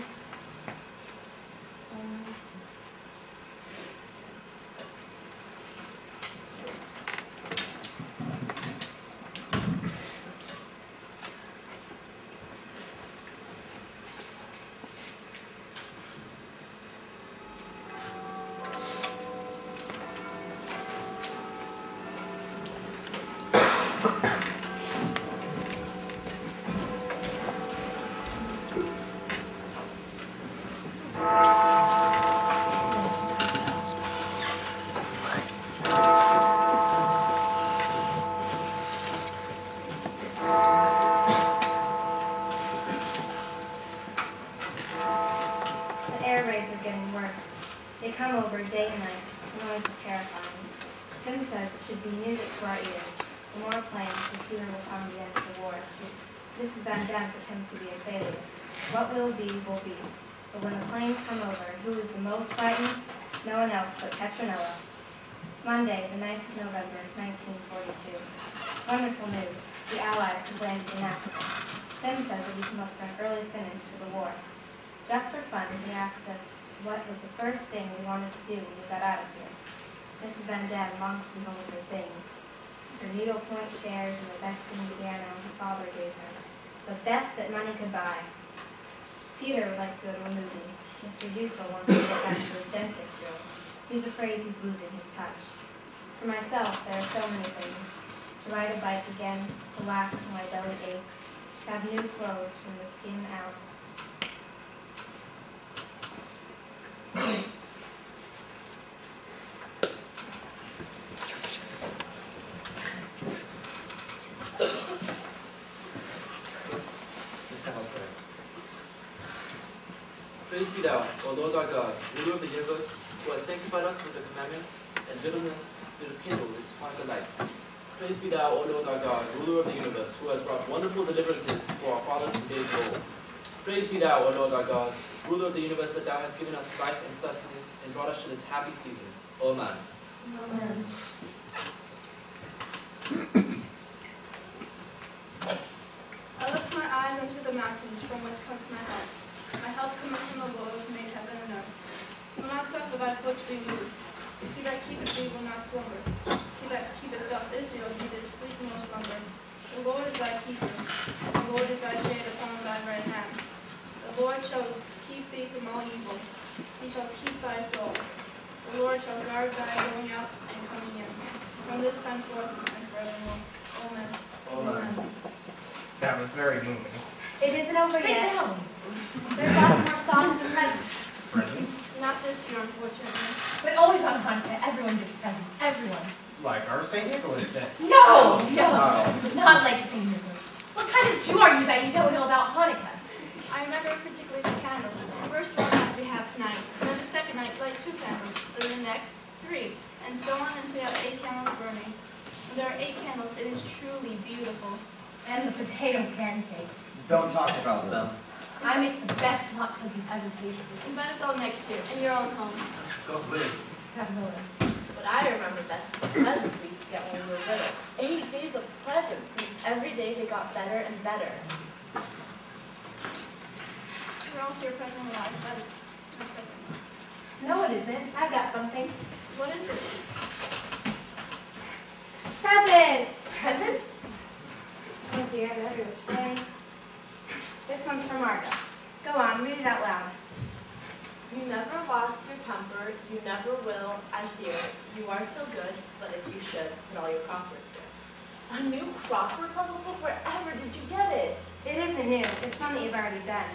What will be, will be. But when the planes come over, who is the most frightened? No one else but Petronella. Monday, the 9th of November, 1942. Wonderful news. The Allies have landed in Africa. Tim says that we come up with an early finish to the war. Just for fun, he asked us what was the first thing we wanted to do when we got out of here. Mrs. Van Dam longs to be home with her things. Her needlepoint shares and the best piano her father gave her. The best that money could buy. Peter would like to go to a movie. Mr. Dussel wants to get back to his dentist job. He's afraid he's losing his touch. For myself, there are so many things. To ride a bike again, to laugh till my belly aches, to have new clothes from the skin out. Praise be thou, O Lord our God, ruler of the universe, who has sanctified us with the commandments and filled us with the kindle with sparkle lights. Praise be thou, O Lord our God, ruler of the universe, who has brought wonderful deliverances for our fathers from days of old. Praise be thou, O Lord our God, ruler of the universe, that thou hast given us life and sustenance and brought us to this happy season. Amen. Amen. I lift my eyes unto the mountains, from whence cometh my help. My help cometh from the Lord, who made heaven and earth. He will not suffer thy foot to be moved. He that keepeth thee will not slumber. He that keepeth Israel, neither sleep nor slumber. The Lord is thy keeper. The Lord is thy shade upon thy right hand. The Lord shall keep thee from all evil. He shall keep thy soul. The Lord shall guard thy going out and coming in, from this time forth and forevermore. Amen. Amen. That was very moving. It isn't over Sit yet. down. There's lots more songs and presents. Presents? Not this year, unfortunately. But always on Hanukkah, everyone gets presents. Everyone. Like our St. Nicholas Day. No! Oh. Not like St. Nicholas. What kind of Jew are you that you don't know about Hanukkah? I remember particularly the candles. The first one as we have tonight. And then the second night, light 2 candles. Then the next, 3. And so on until you have 8 candles burning. When there are 8 candles, it is truly beautiful. And the potato pancakes. Don't talk about them. I make the best hot fuzz you've ever tasted. Invite us all next year, in your own home. Go with it. Cavanola. What I remember best is the presents we used to get when we were little. 8 days of presents, and every day they got better and better. You're all here present alive. That is my present. No, it isn't. I've got something. What is it? Presents! Presents? Oh dear, the other was fraying. This one's for Martha. Go on, read it out loud. You never lost your temper, you never will, I hear. You are so good, but if you should, put all your crosswords here. A new crossword puzzle book? Wherever did you get it? It isn't new. It's one that you've already done.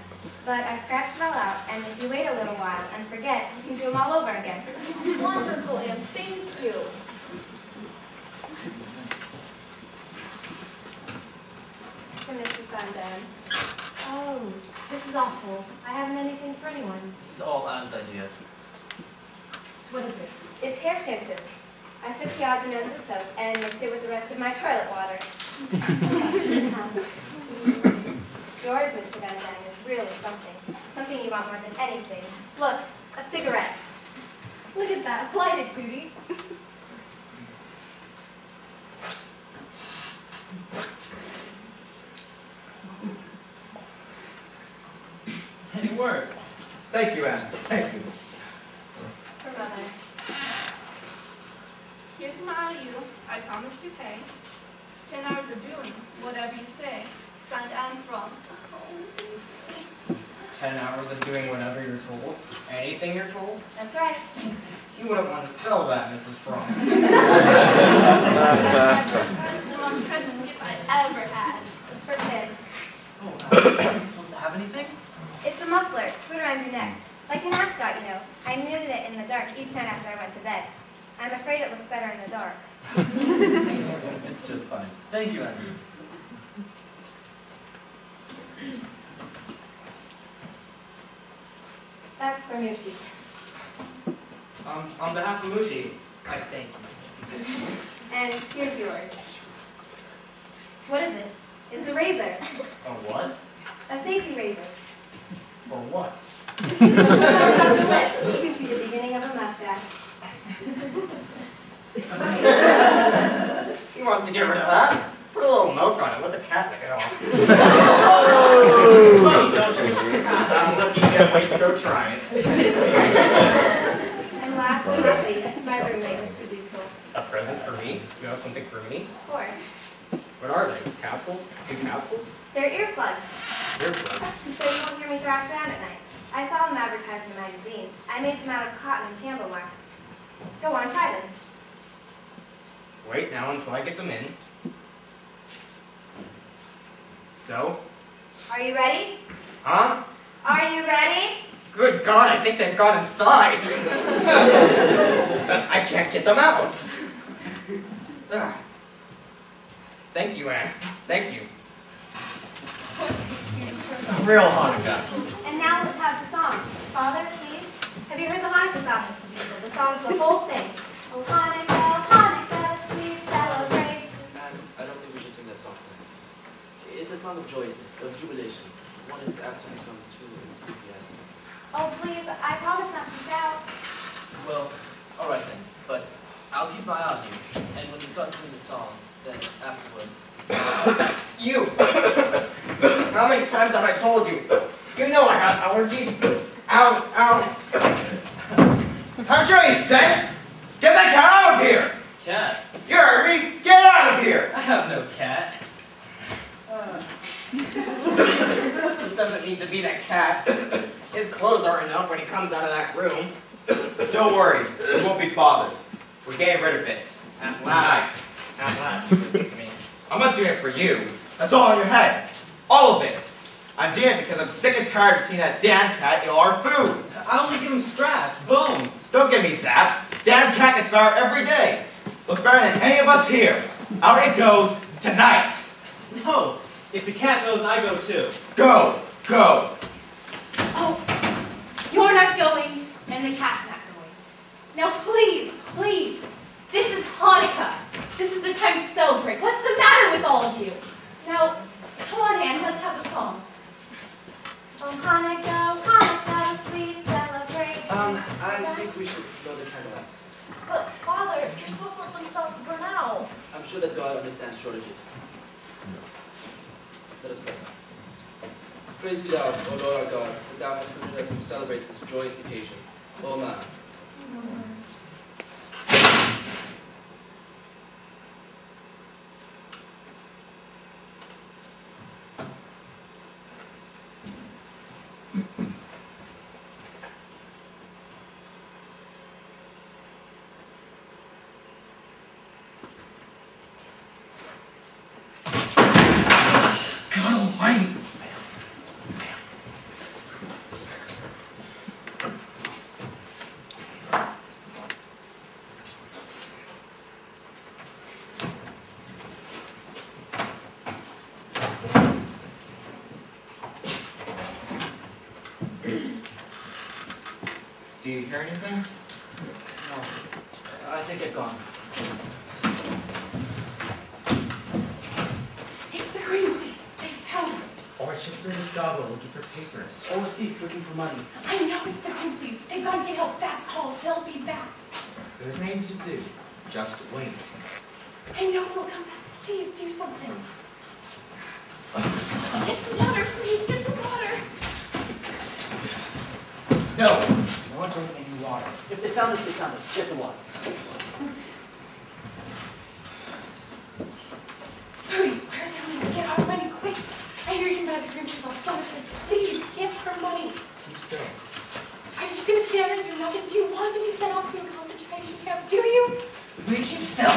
But I scratched it all out, and if you wait a little while and forget, you can do them all over again. Wonderful, Anne, thank you. For Mrs. Van Dam. Oh, this is awful. I haven't anything for anyone. This is all Anne's idea. What is it? It's hair shampoo. I took the odds and ends of soap and mixed it with the rest of my toilet water. Yours, Mr. Van Dam, is really something. Something you want more than anything. Look, a cigarette. Look at that. Light it, Booty. It works. Thank you, Anne. Thank you. For Mother. Here's an IOU. I promise to pay. 10 hours of doing whatever you say. Signed, Anne from. 10 hours of doing whatever you're told? Anything you're told? That's right. You wouldn't want to sell that, Mrs. Fromm. That's the most precious gift I ever had. For Tim. Oh, am I supposed to have anything? It's a muffler to put around your neck. Like an ascot, you know. I knitted it in the dark each night after I went to bed. I'm afraid it looks better in the dark. It's just fine. Thank you, Andrew. That's for Mushi. On behalf of Muji, I thank you. And here's yours. What is it? It's a razor. A what? A safety razor. For what? It goes up the lip. You can see the beginning of a mustache. He wants to get rid of that. Put a little milk on it, let the cat lick it off. Funny, don't you? I'm looking at wait to go try it. And last but not least, my roommate, Mr. Diesel. A present for me? You have something for me? Of course. What are they? Capsules? 2 capsules? They're earplugs. Earplugs? So you won't hear me thrash around at night. I saw them advertised in a magazine. I made them out of cotton and candle wax. Go on, try them. Wait now until I get them in. So? Are you ready? Huh? Are you ready? Good God, I think they've gone inside. I can't get them out. Ugh. Thank you, Anne. Thank you. Real Hanukkah. And now let's have the song. Father, please. Have you heard the Hanukkah song, Mr. Diesel? The song's the whole thing. Oh, Hanukkah, Hanukkah, sweet celebration. And I don't think we should sing that song tonight. It's a song of joyousness, of jubilation. One is apt to become too enthusiastic. Oh, please, I promise not to shout. Well, all right then. But I'll keep my eye on you. And when you start singing the song, then afterwards. You! How many times have I told you? You know I have allergies. Out, out. Haven't you any sense? Get that cat out of here! Cat? You heard me! Get out of here! I have no cat. It doesn't need to be that cat. His clothes are enough when he comes out of that room. Don't worry, you won't be bothered. We're getting rid of it. At last. At last, you listen to me. I'm not doing it for you. That's all in your head. All of it. I'm doing it because I'm sick and tired of seeing that damn cat eat all our food. I only give him scraps, bones. Don't give me that. Damn cat gets better every day. Looks better than any of us here. Out it goes tonight. No, if the cat goes, I go too. Go, go. Oh, you're not going, and the cat's not going. Now please, please, this is Hanukkah. This is the time to celebrate. What's the matter with all of you? Now, come on, Anne, let's have the song. Oh, Hanukkah, Hanukkah, sweet celebration. I think we should blow the candle out. But, Father, you're supposed to let themselves burn out. I'm sure that God understands shortages. Let us pray. Praise be thou, O Lord our God, that thou hast permitted us to celebrate this joyous occasion. Amen. God almighty. Do you hear anything? No, I think I've gone. It's the Green Police. They found us. Or it's just the Gestapo looking for papers. Or a thief looking for money. I know it's the Green Police. They've got to get help. That's all. They'll be back. There's nothing to do. Just wait. I know they'll come back. Please do something. Get some water, please. Get some water. No. No one's drinking any water. If they found us, they found us. Get the water. Hurry. Where's the money? Get our money quick. I hear you can buy the Green Police off so much. Please, give her money. Keep still. Are you just going to stand there and do nothing? Do you want to be sent off to a concentration camp? Do you? Will you keep still?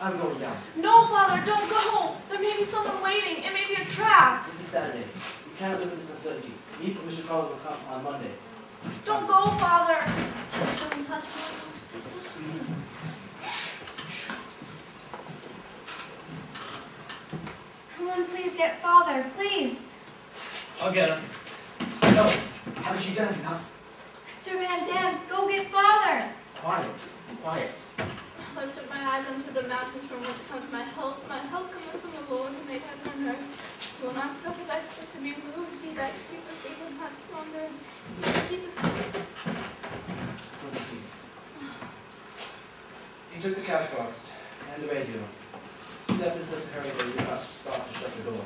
I'm going down. No, Father, don't go. There may be someone waiting. It may be a trap. This is Saturday. We cannot live in this uncertainty. Need permission call will come on Monday. Don't go, Father. Don't touch me. Stay close to me. Someone please get Father, please. I'll get him. No. Haven't you done enough? Mr. Van Dam, go get Father. Quiet. Quiet. I lift up my eyes unto the mountains from which cometh my help. My help cometh from the Lord who made heaven and earth. He will not suffer thy foot to be moved. He that keepeth thee will not slumber. He that keepeth Where's the thief? He took the cash box and the radio. He left in such a hurry that he did not stop to shut the door.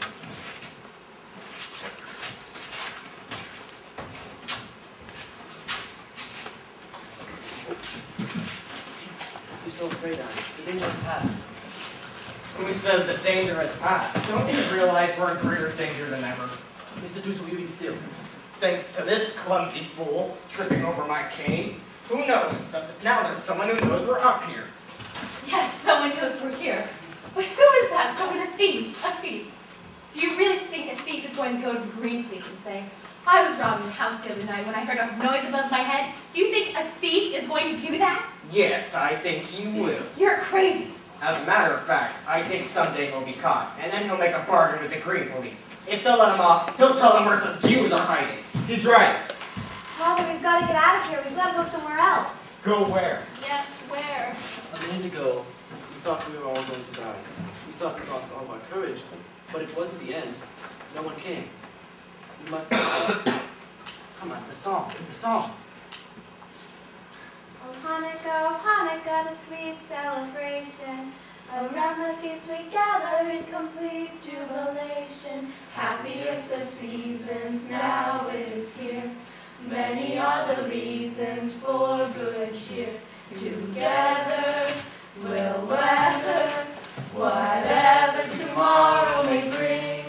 You're so afraid, Anne. The danger has passed. Who says the danger has passed? Don't you realize we're in greater danger than ever? Mr. Deuce, will you be still? Thanks to this clumsy fool tripping over my cane. Who knows? But now there's someone who knows we're up here. Yes, someone knows we're here. But who is that? Someone, a thief. A thief. Do you really think a thief is going to go to the Green Police and say, I was robbing the house the other night when I heard a noise above my head? Do you think a thief is going to do that? Yes, I think he will. You're crazy. As a matter of fact, I think someday he'll be caught, and then he'll make a bargain with the Green Police. If they'll let him off, he'll tell them where some Jews are hiding. He's right. Father, we've got to get out of here. We've got to go somewhere else. Go where? yes, where? A minute ago, we thought we were all going to die. We thought we lost all of our courage, but it wasn't the end. No one came. We must have. Come on, the song, the song. Oh, Hanukkah, the sweet celebration. Around the feast we gather in complete jubilation. Happiest of seasons, now it is here. Many are the reasons for good cheer. Together we'll weather whatever tomorrow may bring.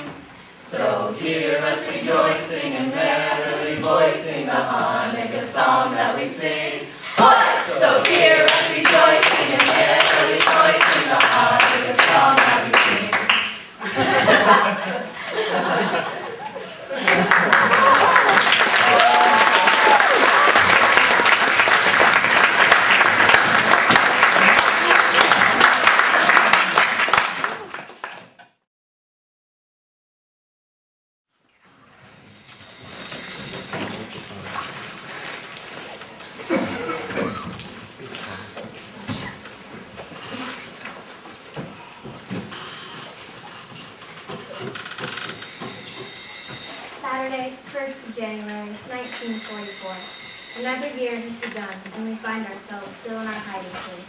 So hear us rejoicing and merrily voicing the Hanukkah song that we sing. So hear us rejoicing and merrily voicing the Hanukkah song that we sing. Friday, 1st of January, 1944. Another year has begun, and we find ourselves still in our hiding place.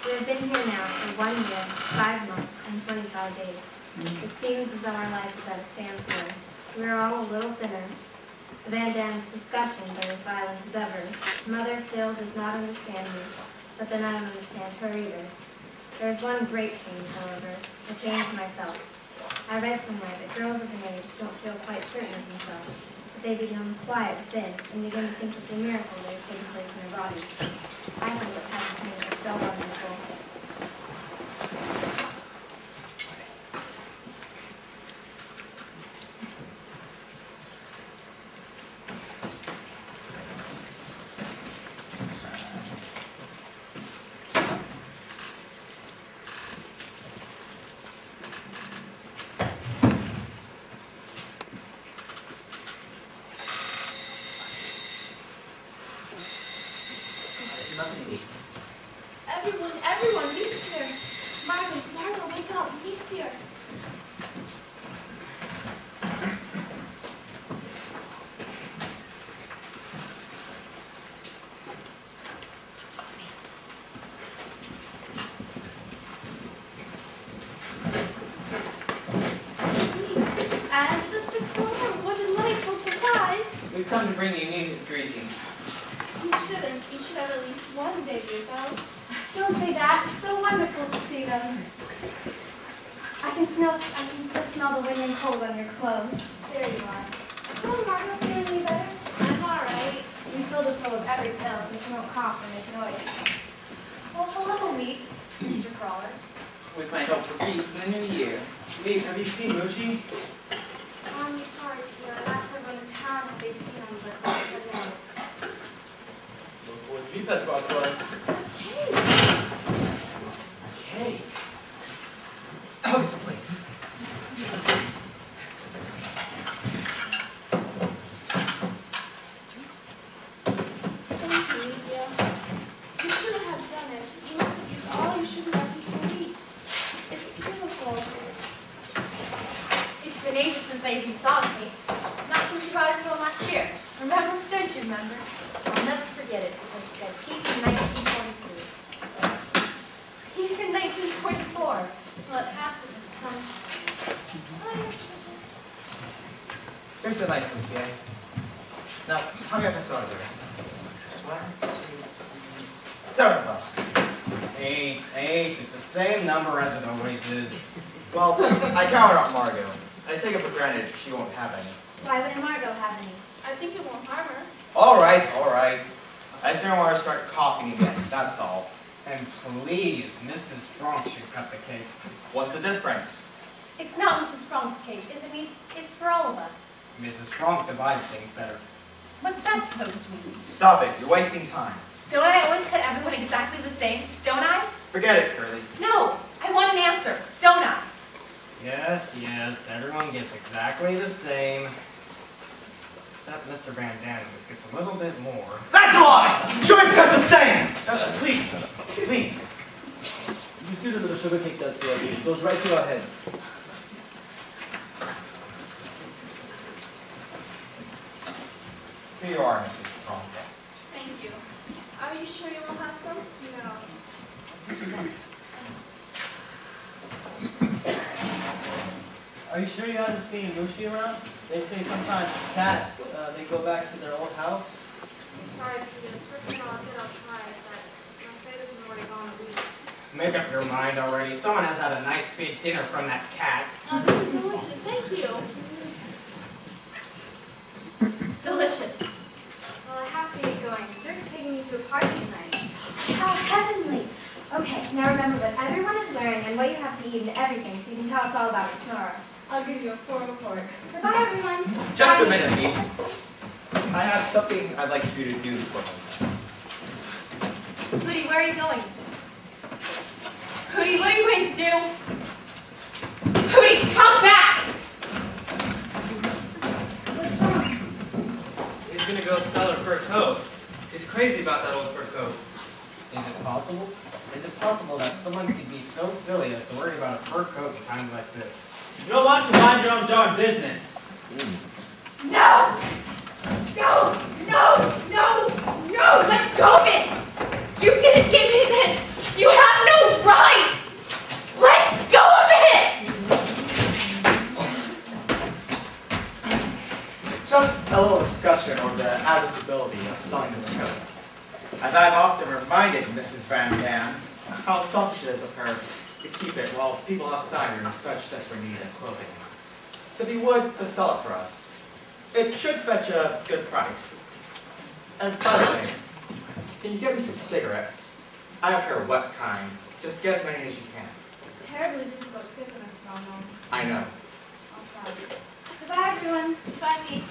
We have been here now for 1 year, 5 months, and 25 days. It seems as though our life is at a standstill. We are all a little thinner. The Van Dam's discussions are as violent as ever. Mother still does not understand me, but then I don't understand her either. There is one great change, however, a change myself. I read somewhere that girls of an age don't feel quite certain of themselves, but they become quiet within and begin to think of the miracle that is taking place in their bodies. I think what's happened to me is so wonderful. Everyone, Meek's here. Margo, wake up. Meek's here. And Mr. Fuller, what a delightful surprise. We've come to bring you his greetings. You shouldn't. You should have at least one day to yourselves. Don't say that. It's so wonderful to see them. I can still smell the wind and cold on your clothes. There you are. Oh, Margo, feeling any better? I'm all right. We filled it full of every pill so you won't cough or make noise. Well, hello, Meek, Mr. Crawler. With my hope for peace in the new year. Hey, have you seen Moshi? I'm sorry, Peter. I asked everyone in town if they'd seen him, but they said no. Look what Beef has brought to us. Okay. I'll get some plates. Thank you, Lydia. You shouldn't have done it. You must have used all your sugar rushes for weeks. It's beautiful. It's been ages since I even saw Kate. Not since you brought us home last year. Remember? Don't you remember? I'll never forget it because it said peace in 1943. Peace in 1944. Well, it has to be some. Oh, yes, it was Here's the knife, okay? Now, how many episodes are there? Just 1, 2, 3, 7 of us. 8. It's the same number as it always is. Well, I counted out Margo. I take it for granted she won't have any. Why wouldn't Margo have any? I think it won't harm her. All right. I just don't want her to start coughing again, that's all. And please, Mrs. Frank should cut the cake. What's the difference? It's not Mrs. Frank's cake, is it, me? It's for all of us. Mrs. Frank divides things better. What's that supposed to mean? Stop it, you're wasting time. Don't I always cut everyone exactly the same? Don't I? Forget it, Curly. No! I want an answer. Don't I? Yes, everyone gets exactly the same. Except Mr. Van Dam, which gets a little bit more. That's a lie! Joyce cuts the same! Please. You see what the sugar cake does to us. It goes right through our heads. Here you are, Mrs. Frank. Thank you. Are you sure you won't have some? No. Are you sure you haven't seen Mushi around? They say sometimes cats, they go back to their old house. I'm sorry, Peter. The first time I'll try it, but I'm afraid of him already gone a week. Make up your mind already. Someone has had a nice big dinner from that cat. Oh, this is delicious. Thank you. Delicious. Well, I have to get going. Dirk's taking me to a party tonight. How heavenly! Okay, now remember what everyone is wearing and what you have to eat and everything, so you can tell us all about it tomorrow. I'll give you a full report. Goodbye, everyone. Just Bye. a minute, Meek. I have something I'd like for you to do for me. Hootie, where are you going? Hootie, what are you going to do? Hootie, come back! What's wrong? He's gonna go sell her fur coat. He's crazy about that old fur coat. Is it possible? Is it possible that someone could be so silly as to worry about a fur coat in times like this? You don't want to mind your own darn business. No! No! No! No! No! Let go of it! You didn't give me this! You have no right! Let go of it! Just a little discussion on the advisability of selling this coat. As I've often reminded Mrs. Van Dam how selfish it is of her to keep it while people outside are in such desperate need of clothing. So if you would to sell it for us, it should fetch a good price. And by the way, can you get me some cigarettes? I don't care what kind. Just get as many as you can. It's terribly difficult to get them as strong on. I know. I'll try. Goodbye, everyone. Bye, Pete.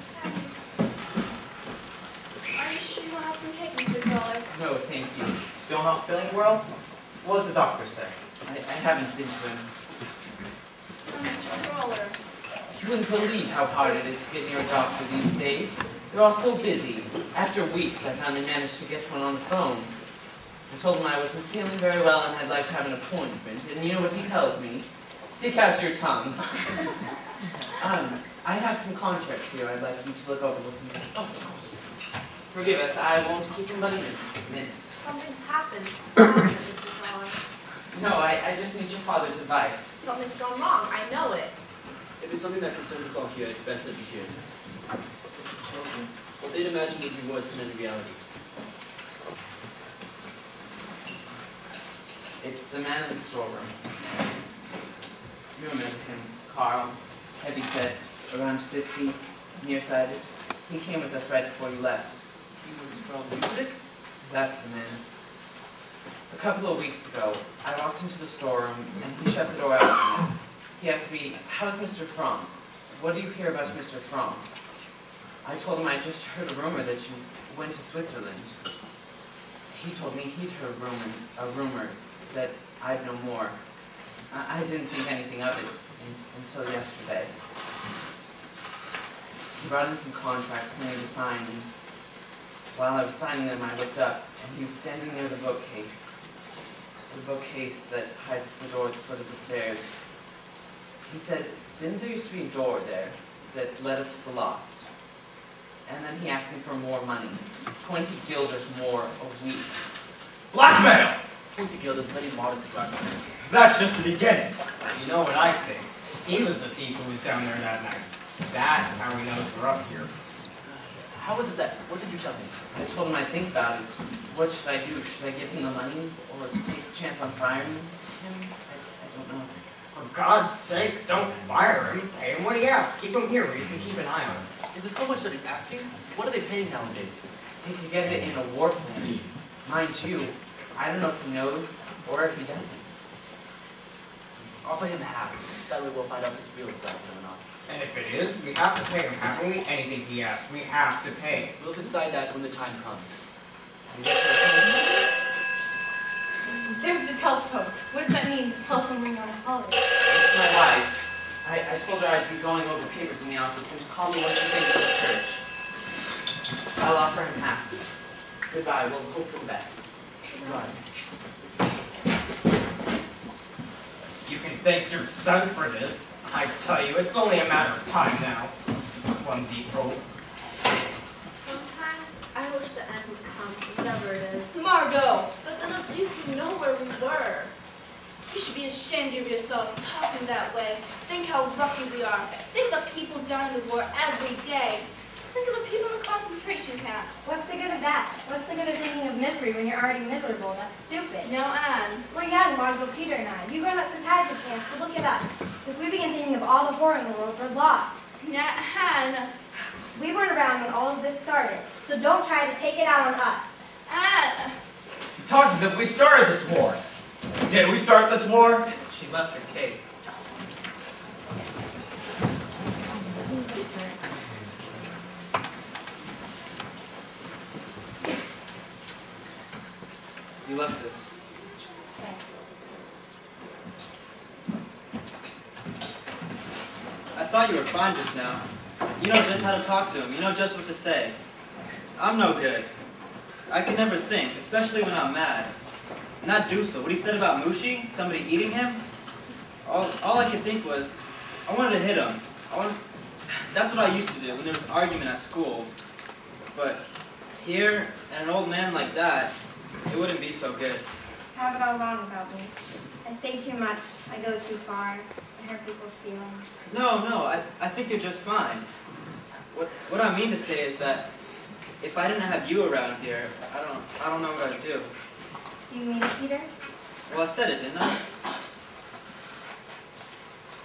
Are you sure you want to have some cake, Mr. Crawler? No, thank you. Still not feeling well? What does the doctor say? I haven't been to him. Oh, Mr. Crawler. You wouldn't believe how hard it is to get near a doctor these days. They're all so busy. After weeks, I finally managed to get one on the phone. I told him I wasn't feeling very well and I'd like to have an appointment. And you know what he tells me? Stick out your tongue. I have some contracts here I'd like you to look over with me. Oh, forgive us, I won't keep him but a minute. Something's happened. Mr. Crawler. No, I just need your father's advice. Something's gone wrong. I know it. If it's something that concerns us all here, it's best that you hear. Children, what they'd imagine would be worse than in reality. It's the man in the storeroom. You remember him, Carl, heavy-set, around 50, nearsighted. He came with us right before you left. He was from music? That's the man. A couple of weeks ago, I walked into the storeroom and he shut the door after me. He asked me, "How's Mr. Fromm? What do you hear about Mr. Fromm?" I told him I just heard a rumor that you went to Switzerland. He told me he'd heard a rumor that I'd know more. I didn't think anything of it until yesterday. He brought in some contracts for me to sign, and while I was signing them, I looked up, and he was standing near the bookcase. The bookcase that hides the door at the foot of the stairs. He said, "Didn't there used to be a door there that led up to the loft?" And then he asked me for more money, 20 guilders more a week. Blackmail! 20 guilders, very modest blackmail. That's just the beginning. You know what I think? He was the thief who was down there that night. That's how he knows we're up here. How was it that? What did you tell him? I told him I'd think about it. What should I do? Should I give him the money or take a chance on firing him? I don't know. For God's sakes, don't fire him. Pay him what he asks. Keep him here where you can keep an eye on him. Is it so much that he's asking? What are they paying nowadays? He could get it in a war plan. Mind you, I don't know if he knows or if he doesn't. Offer him half. That way we'll find out if it's real blackmail or not. And if it is, we have to pay him. Haven't we? Anything he asks, we have to pay. We'll decide that when the time comes. There's the telephone. What does that mean? The telephone ring on a holiday. It's my wife. I told her I'd be going over papers in the office and to call me when she thinks of church. I'll offer him half. Goodbye. We'll hope for the best. Goodbye. You can thank your son for this. I tell you, it's only a matter of time now. Clumsy oaf. Sometimes I wish the end would come, whatever it is. Margot! But then at least we know where we were. You should be ashamed of yourself talking that way. Think how lucky we are. Think of the people dying in the war every day. Think of the people in the concentration camps. What's the good of that? What's the good of thinking of misery when you're already miserable? That's stupid. Now, Anne. We're young, Margot, Peter, and I. You grown-ups have had your chance, but look at us. If we begin thinking of all the horror in the world, we're lost. Now, Anne. We weren't around when all of this started, so don't try to take it out on us. Anne. He talks as if we started this war. Did we start this war? She left her cake. You left this. I thought you were fine just now. You know just how to talk to him. You know just what to say. I'm no good. I can never think, especially when I'm mad. And that Dussel, what he said about Mushi, somebody eating him, all I could think was, I wanted to hit him. That's what I used to do when there was an argument at school. But here, and an old man like that, it wouldn't be so good. I have it all wrong about me. I say too much. I go too far. I hurt people's feelings. No, I think you're just fine. What I mean to say is that if I didn't have you around here, I don't know what I'd do. Do you mean it, Peter? Well, I said it, didn't I?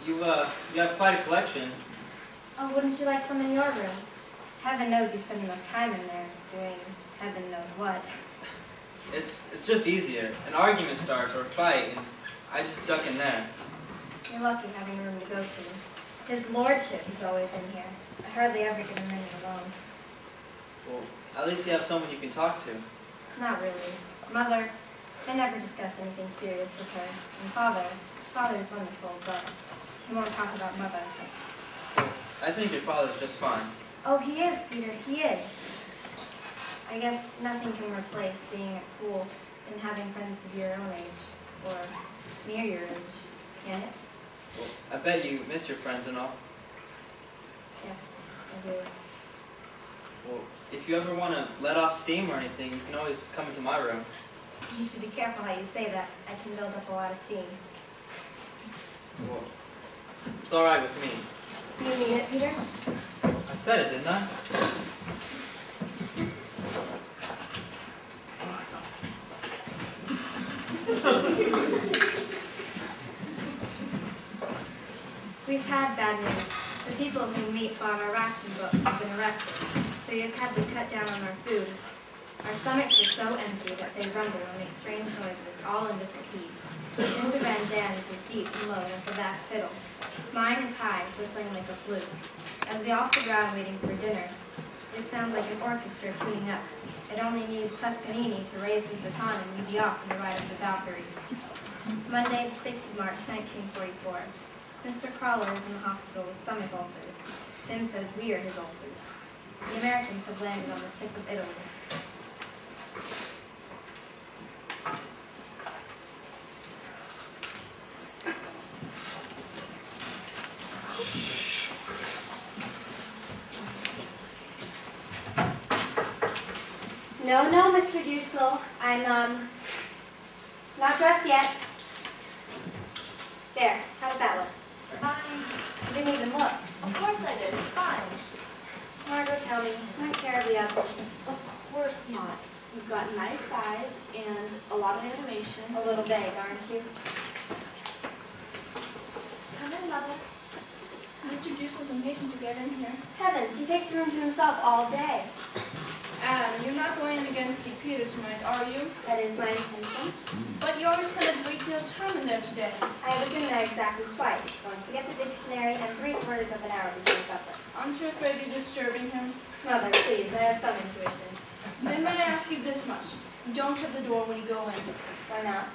You have quite a collection. Oh, wouldn't you like some in your room? Heaven knows you spend enough time in there doing heaven knows what. It's just easier. An argument starts or a fight, and I just duck in there. You're lucky having a room to go to. His lordship is always in here. I hardly ever get a minute alone. Well, at least you have someone you can talk to. Not really. Mother, I never discuss anything serious with her. And Father's wonderful, but he won't talk about Mother. I think your father's just fine. Oh, he is, Peter, he is. I guess nothing can replace being at school and having friends of your own age, or near your age, can it? Well, I bet you miss your friends and all. Yes, I do. Well, if you ever want to let off steam or anything, you can always come into my room. You should be careful how you say that. I can build up a lot of steam. Well, it's all right with me. Do you mean it, Peter? I said it, didn't I? We've had bad news. The people who meet bought our ration books have been arrested, so you've had to cut down on our food. Our stomachs are so empty that they rumble and make strange noises, all in different keys. Mr. Van Dan's is deep and low like a vast fiddle. Mine is high, whistling like a flute. As we all sit around waiting for dinner, it sounds like an orchestra tuning up. It only needs Toscanini to raise his baton and we'd be off on the ride of the Valkyries. Monday, the 6th of March, 1944. Mr. Crawler is in the hospital with stomach ulcers. Tim says we are his ulcers. The Americans have landed on the tip of Italy. No, Mr. Dussel. I'm, not dressed yet. There, how does that look? Fine. You didn't even look. Of course I did. It's fine. Margot, tell me, am I terribly ugly? Of course not. You've got nice eyes and a lot of animation. A little vague, aren't you? Come in, Mother. Mr. Dussel's impatient to get in here. Heavens, he takes the room to himself all day. Anne, you're not going in again to see Peter tonight, are you? That is my intention. But you already spent a great deal of time in there today. I was in there exactly twice, once to get the dictionary and 3/4 of an hour before supper. Aren't you afraid you're disturbing him? Mother, please, I have some intuition. Then may I ask you this much? Don't shut the door when you go in. Why not?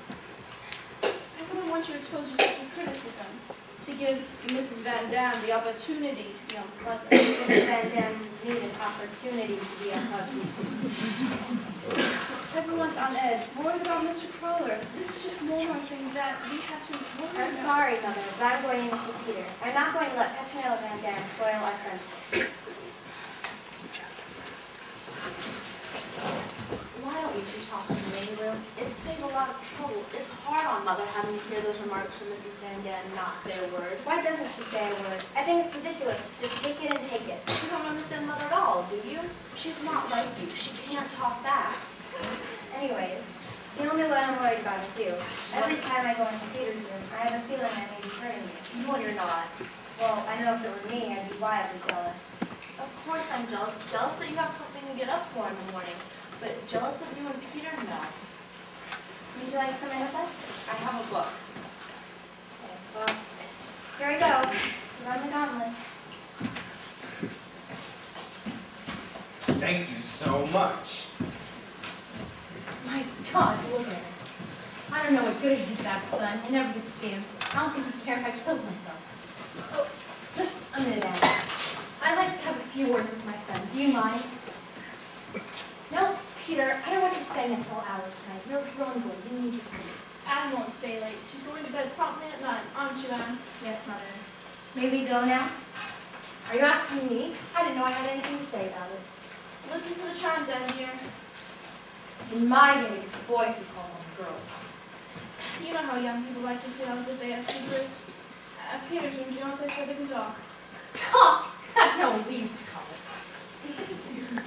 I wouldn't want you to expose yourself to criticism, to give Mrs. Van Dam the opportunity to be unpleasant. Mr. Van Dam's needed opportunity to be unpleasant. Everyone's on edge, worried about Mr. Crawler. This is just one more thing that we have to worry I'm about. sorry, Mother, but I'm going in to see Peter. I'm not going to let Petronella Van Dam spoil our friendship. Why don't you two talk in the main room? It'd save a lot of trouble. It's hard on Mother having to hear those remarks from Mrs. Van Dam and not say a word. Why doesn't she say a word? I think it's ridiculous. Just take it and take it. You don't understand Mother at all, do you? She's not like you. She can't talk back. Anyways, the only one I'm worried about is you. Every time I go into Peter's room, I have a feeling I may be hurting you. No, you're not. Well, I know if it were me, I'd be wildly jealous. Of course I'm jealous. Jealous that you have something to get up for in the morning. But jealous of you and Peter, no. Would you like to come in with us? I have a book. Okay, well, here I go. To run the gauntlet. Thank you so much. My God, look at him. I don't know what good he is, that son. I never get to see him. I don't think he'd care if I killed myself. Oh, just a minute, Anne. I'd like to have a few words with my son. Do you mind? No, Peter, I don't want you staying until hours tonight. You're growing good. You need your sleep. Anne won't stay late. She's going to bed promptly at 9, aren't you, Anne? Yes, Mother. May we go now? Are you asking me? I didn't know I had anything to say about it. Listen to the chimes, Anne, dear. In my days, the boys would call them girls. You know how young people like to feel as if they have fevers. At Peter's rooms, you don't think that they can talk. Talk! That's no we used to call it.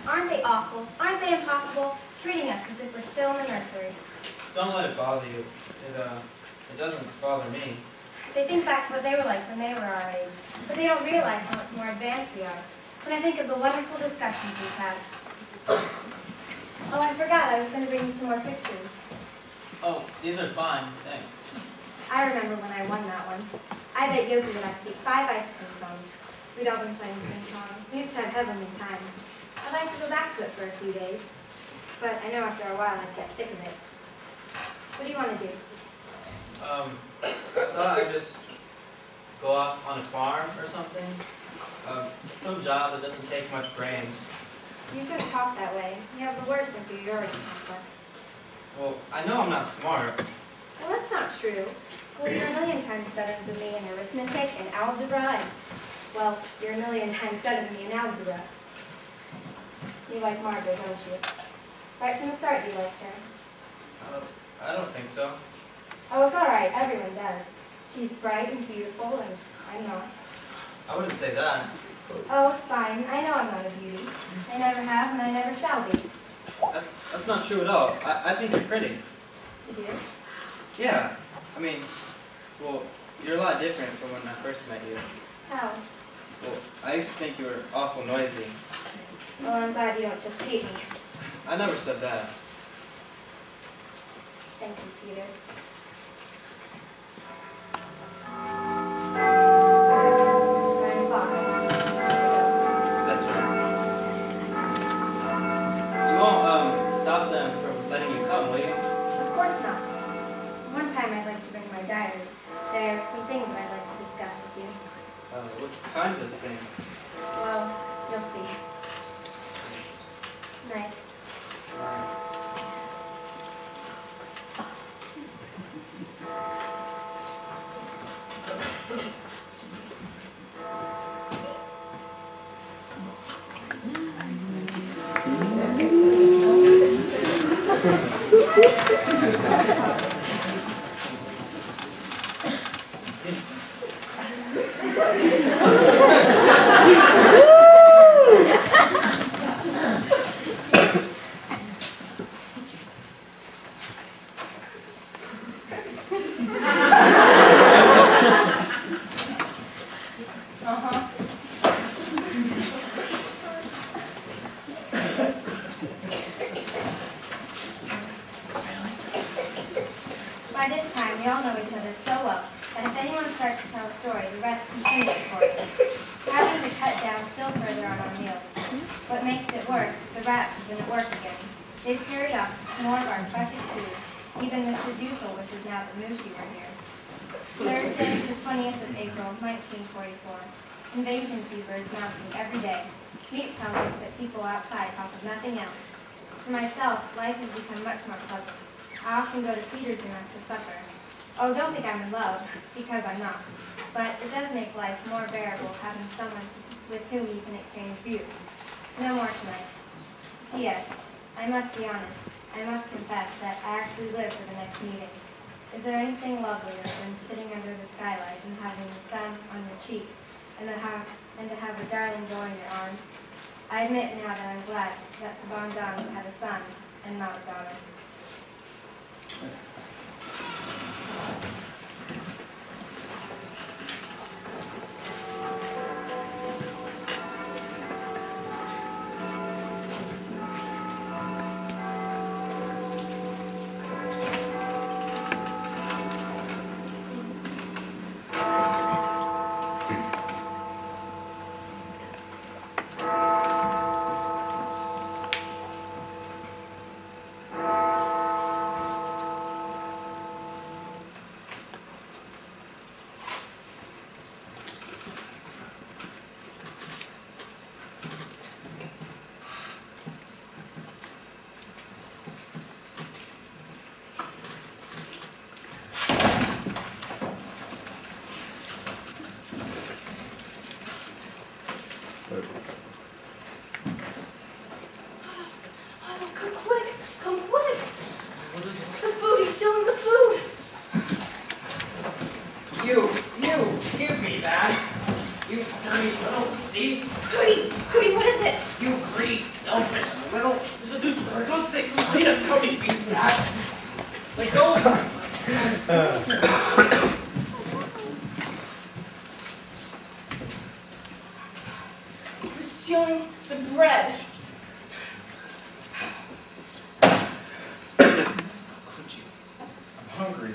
Aren't they awful? Aren't they impossible? Treating us as if we're still in the nursery. Don't let it bother you. It doesn't bother me. They think back to what they were like when they were our age, but they don't realize how much more advanced we are. When I think of the wonderful discussions we've had. Oh, I forgot. I was going to bring you some more pictures. Oh, these are fine. Thanks. I remember when I won that one. I bet Yogi would have to eat 5 ice cream cones. We'd all been playing ping pong. We used to have heavenly times. I'd like to go back to it for a few days. But I know after a while I'd get sick of it. What do you want to do? I thought I'd just go off on a farm or something. Some job that doesn't take much brains. You shouldn't talk that way. You have the worst inferiority complex. Well, I know I'm not smart. Well, that's not true. Well, you're a million times better than me in arithmetic and algebra, and, well, you're a million times better than me in algebra. You like Margot, don't you? Right from the start, you liked her. I don't think so. Oh, it's all right. Everyone does. She's bright and beautiful, and I'm not. I wouldn't say that. Oh, it's fine. I know I'm not a beauty. I never have, and I never shall be. That's not true at all. I think you're pretty. You do? Yeah. I mean, well, you're a lot different from when I first met you. How? Well, I used to think you were awful noisy. Well, I'm glad you don't just hate me. I never said that. Thank you, Peter. 9 o'clock. That's right. You won't stop them from letting you come, will you? Of course not. One time I'd like to bring my diary. There are some things that I'd like to discuss with you. What kinds of things? Well, you'll see. Night. By this time, we all know each other so well that if anyone starts to tell a story, the rest continue for it. Having to cut down still further on our meals. What makes it worse, the rats have been at work again. They've carried off more of our precious food. Even Mr. Dussel wishes now that Mooshy were here. Thursday, the 20th of April, 1944. Invasion fever is mounting every day. Meat tells us that people outside talk of nothing else. For myself, life has become much more pleasant. I often go to Peter's room after supper. Oh, don't think I'm in love, because I'm not. But it does make life more bearable having someone with whom you can exchange views. No more tonight. P.S. I must be honest. I must confess that I actually live for the next meeting. Is there anything lovelier than sitting under the skylight and having the sun on your cheeks and to have a darling boy in your arms? I admit now that I'm glad that the Bondans had a son and not a daughter. selfish and a little. Mr. Deuce, for God's sake, Peter, come me, you rats. Let go of her. You're stealing the bread. Could you? I'm hungry.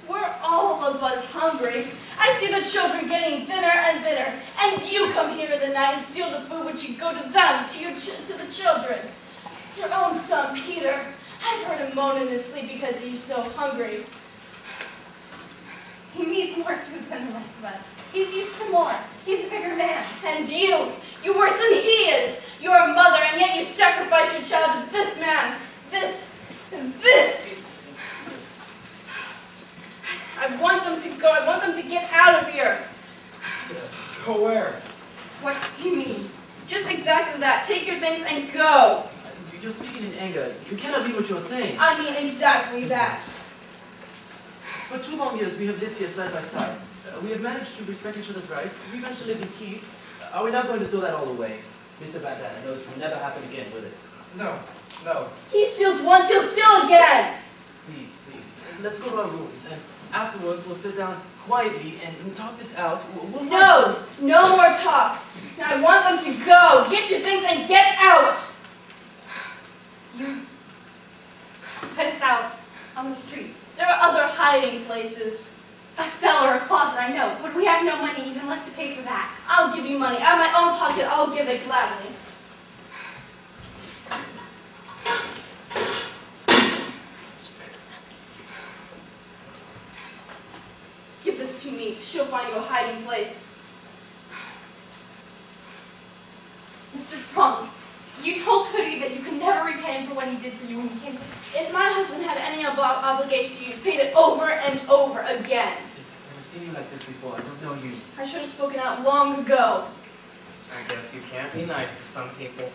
We're all of us hungry. I see the children getting thinner and thinner, and you come here in the night and steal the food which you go to them, to the children. Your own son, Peter. I've heard him moan in his sleep because he's so hungry. He needs more food than the rest of us. He's used to more. He's a bigger man. And you're worse than he is. You're a mother, and yet you sacrifice your child to this man. This. I want them to go. I want them to get out of here. Go where? What do you mean? Just exactly that. Take your things and go. You're speaking in anger. You cannot mean what you're saying. I mean exactly that. For 2 long years, we have lived here side by side. We have managed to respect each other's rights. We eventually live in peace. Are we not going to throw that all away? Mr. Van Dam, I know this will never happen again, will it? No. He steals once, he'll steal again. Please. Let's go to our rooms, and afterwards we'll sit down quietly and talk this out. We'll No more talk. I want them to go. Get your things and get out. You put us out on the streets. There are other hiding places. A cellar, a closet, I know, but we have no money even left to pay for that. I'll give you money. Out of my own pocket, I'll give it gladly. Give this to me. She'll find you a hiding place. Mr. Frank, you told Hoodie that you could never repay him for what he did for you when he came to... If my husband had any obligation to you, he's paid it over and over again. I've never seen you like this before. I don't know you. I should have spoken out long ago. I guess you can't be nice to some people.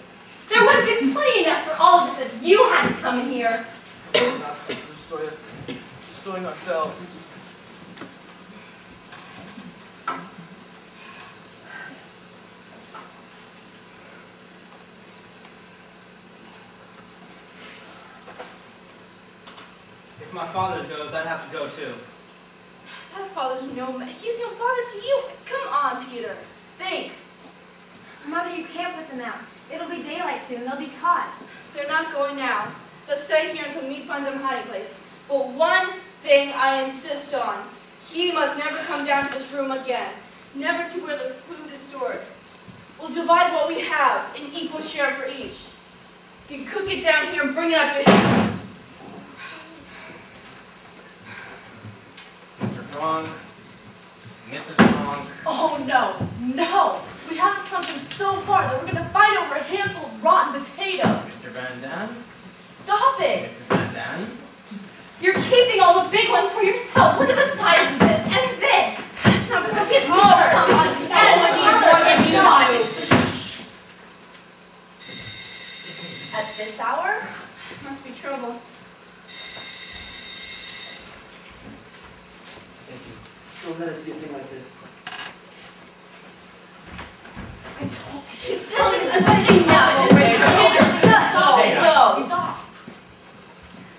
There would have been plenty enough for all of us if you hadn't come in here. We're not going to destroy us. Destroying ourselves. If my father goes, I'd have to go too. That father's he's no father to you. Come on, Peter. Think. Mother, you can't put them out. It'll be daylight soon. They'll be caught. They're not going now. They'll stay here until Meade finds them a hiding place. But one thing I insist on. He must never come down to this room again. Never to where the food is stored. We'll divide what we have, an equal share for each. You can cook it down here and bring it up to him. Mr. Frank, Mrs. Frank. Oh, no. We haven't something so far that we're going to fight over a handful of rotten potatoes. Mr. Van Dam. Stop it. Mrs. Van Dam. You're keeping all the big ones for yourself. Look at the size of this and this. That's not going to get over. Come on. And what needs more than you do. At this hour? Must be trouble. Thank you. Don't let us see a thing like this. I told you. He's telling us enough already. Go. Stop.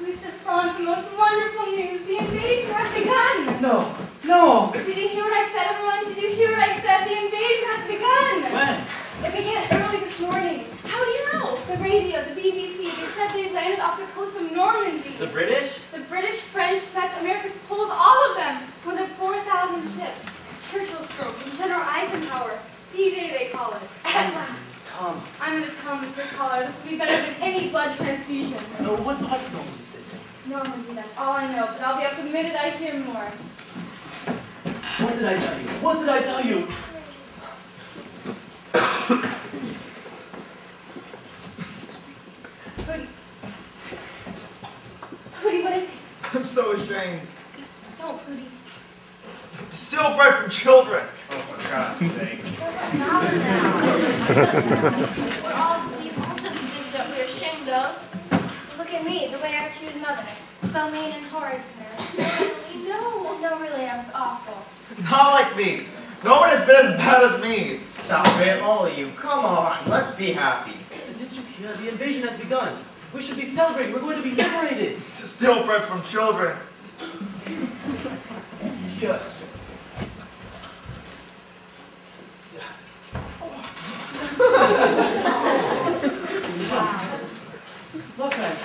Mr. Frank, the most wonderful news. The invasion has begun. No. Did you hear what I said, everyone? Did you hear what I said? The invasion has begun. When? It began early this morning. How do you know? The radio, the BBC, they said they landed off the coast of Normandy. The British? The British, French, Dutch, Americans, Poles, all of them. More than 4,000 ships. Churchill stroke and General Eisenhower. D-Day, they call it. At last. Tom. I'm going to tell Mr. Collar this will be better than any blood transfusion. What part of Normandy is this? Normandy, that's all I know, but I'll be up the minute I hear more. What did I tell you? What did I tell you? Hootie, what is it? I'm so ashamed. Don't, Hootie. To steal bread from children. Oh, for God's sakes. Doesn't matter now. We're all doing things that we're ashamed of. Look at me, the way I treated Mother. So mean and horrid to her. No, really, I was awful. Not like me. No one has been as bad as me. Stop it, all of you. Come on, let's be happy. Did you Yeah, the invasion has begun. We should be celebrating. We're going to be liberated. To steal bread from children. Yeah. Look at it.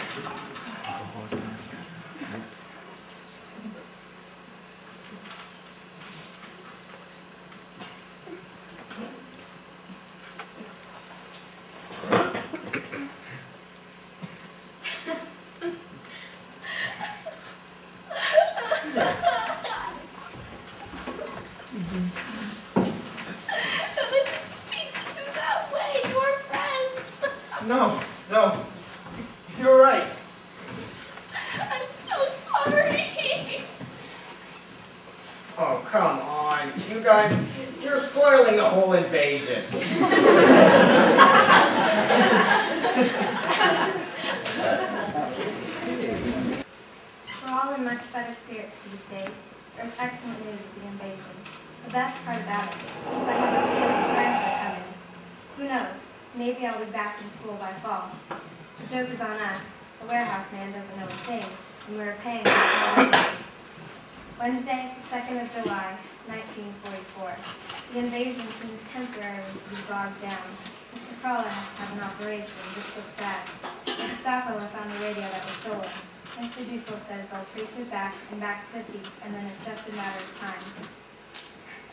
No, no. You're right. I'm so sorry. Oh, come on. You guys, you're spoiling the whole invasion. We're all in much better spirits these days. There's excellent news of the invasion. The best part about it is I have a feeling friends are coming. Who knows? Maybe I'll be back in school by fall. The joke is on us. The warehouse man doesn't know a thing, and we're paying him for it. Wednesday, the 2nd of July, 1944. The invasion seems temporarily to be bogged down. Mr. Crawler has to have an operation. This looks bad. The Gestapo have found a radio that was stolen. Mr. Dussel says they'll trace it back and back to the thief, and then it's just a matter of time.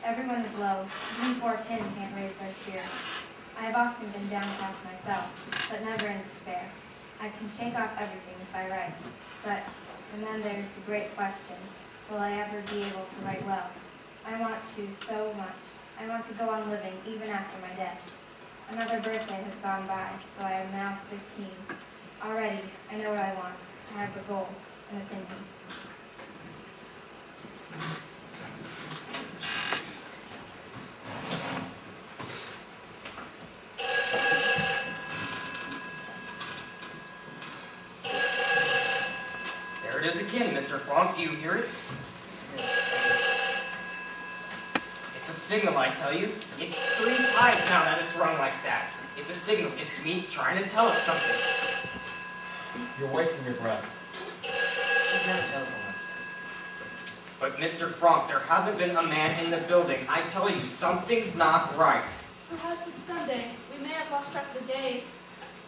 Everyone is low. Even poor Pin can't raise their spirits. I have often been downcast myself, but never in despair. I can shake off everything if I write. And then there's the great question, will I ever be able to write well? I want to so much. I want to go on living even after my death. Another birthday has gone by, so I am now 15. Already, I know what I want. I have a goal and a thinking. There it is again, Mr. Frank. Do you hear it? It's a signal, I tell you. It's 3 times now that it's rung like that. It's a signal. It's me trying to tell us something. You're wasting your breath. Should not tell us. But Mr. Frank, there hasn't been a man in the building. I tell you, something's not right. Perhaps it's Sunday. We may have lost track of the days.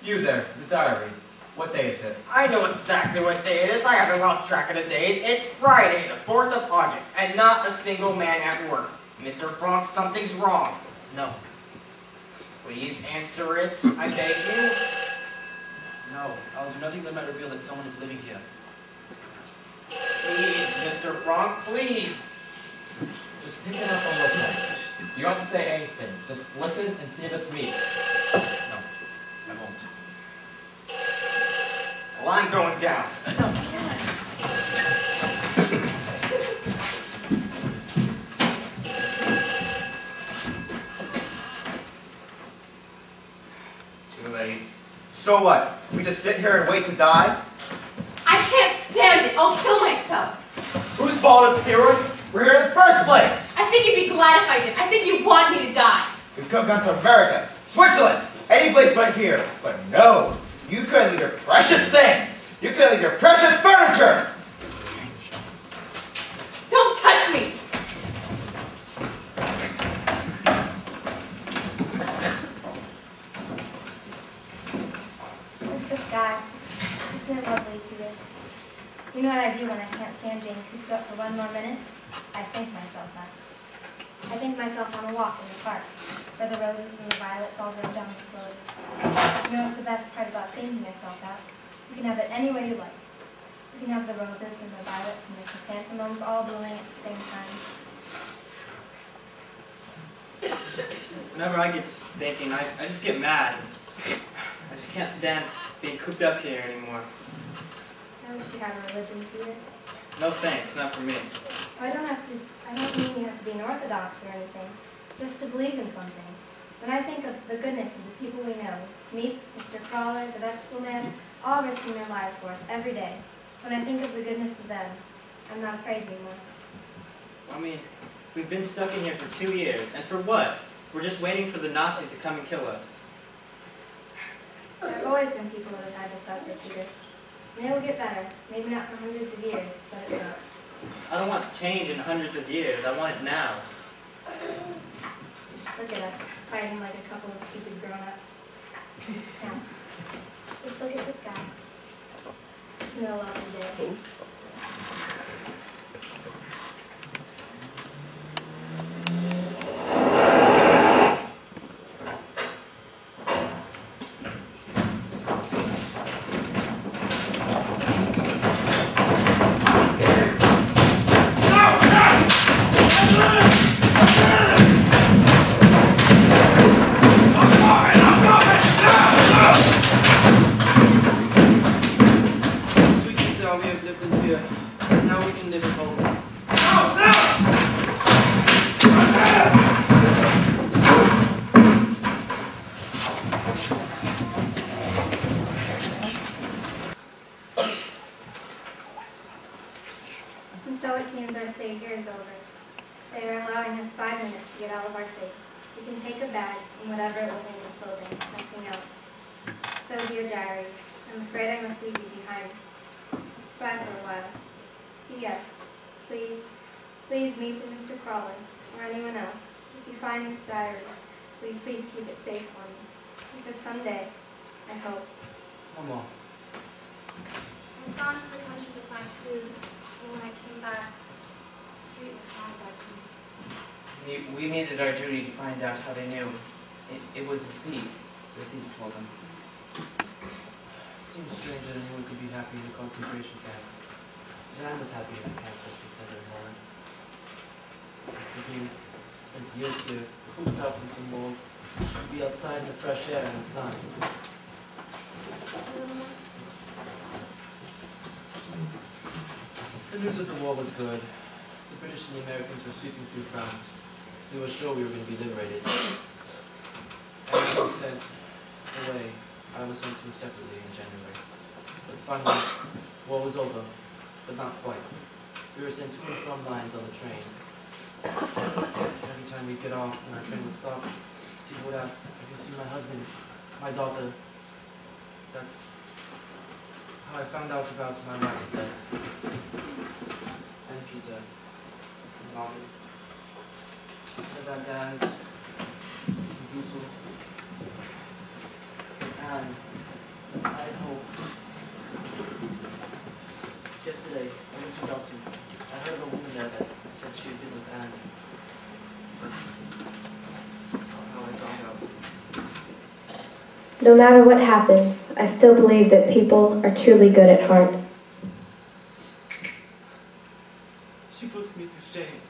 You there, the diary. What day is it? I know exactly what day it is. I haven't lost track of the days. It's Friday, the 4th of August, and not a single man at work. Mr. Frank, something's wrong. No. Please answer it, I beg you. No. I'll do nothing that might reveal that someone is living here. Please, Mr. Frank, please. Just pick it up and listen. You don't have to say anything. Just listen and see if it's me. No. I won't. Well, I'm going down. Too late. So what? We just sit here and wait to die? I can't stand it. I'll kill myself. Whose fault is it, Zero? We're here in the first place! I think you'd be glad if I did. I think you want me to die. We could have gone to America, Switzerland, any place but here. But no, you couldn't leave your precious things. You couldn't leave your precious furniture. Don't touch me. Look at the sky. Isn't it lovely, Peter? You know what I do when I can't stand being cooped up for one more minute? I think myself up. I think myself on a walk in the park, where the roses and the violets all grow down the slopes. You know what's the best part about thinking yourself out? You can have it any way you like. You can have the roses and the violets and the chrysanthemums all blooming at the same time. Whenever I get to thinking, I just get mad. I just can't stand being cooped up here anymore. I wish you had a religion, Peter. No thanks, not for me. I don't mean you have to be an Orthodox or anything, just to believe in something. When I think of the goodness of the people we know, me, Mr. Crawler, the vegetable man, all risking their lives for us every day. When I think of the goodness of them, I'm not afraid anymore. I mean, we've been stuck in here for 2 years, and for what? We're just waiting for the Nazis to come and kill us. There have always been people that have had to suffer, Peter. And it will get better. Maybe not for hundreds of years, but it will. I don't want change in hundreds of years. I want it now. Look at us, fighting like a couple of stupid grown-ups. Now, just look at the sky. Isn't it a lovely day? And so it seems our stay here is over. They are allowing us 5 minutes to get all of our things. We can take a bag and whatever it will bring in clothing, nothing else. So, dear diary, I'm afraid I must leave you behind. Bye for a while. P.S. Please meet with Mr. Crawley or anyone else. If you find this diary, will you please keep it safe for me? Because someday, I hope. Mama. I gone to the country to find food, and when I came back, the street was surrounded by police. We made it our duty to find out how they knew. It was the thief. The thief told them. It seems strange that anyone could be happy in a concentration camp. Dan was happy in the camp since he said it in Holland. He spent years here, cooped up in some walls, to be outside in the fresh air and the sun. The news of the war was good. The British and the Americans were sweeping through France. We were sure we were going to be liberated. And we were sent away. I was sent to separately in January. But finally, war was over, but not quite. We were sent to and from lines on the train. Every time we'd get off and our train would stop, people would ask, "Have you seen my husband, my daughter?" That's how I found out about my wife's death. And Peter. And Margaret. And Van Dan's. And Dussel. And I hope. Yesterday, I went to Dawson. I heard of a woman there that said she had been with Anne. That's how I found out. No matter what happens, I still believe that people are truly good at heart. She puts me to shame.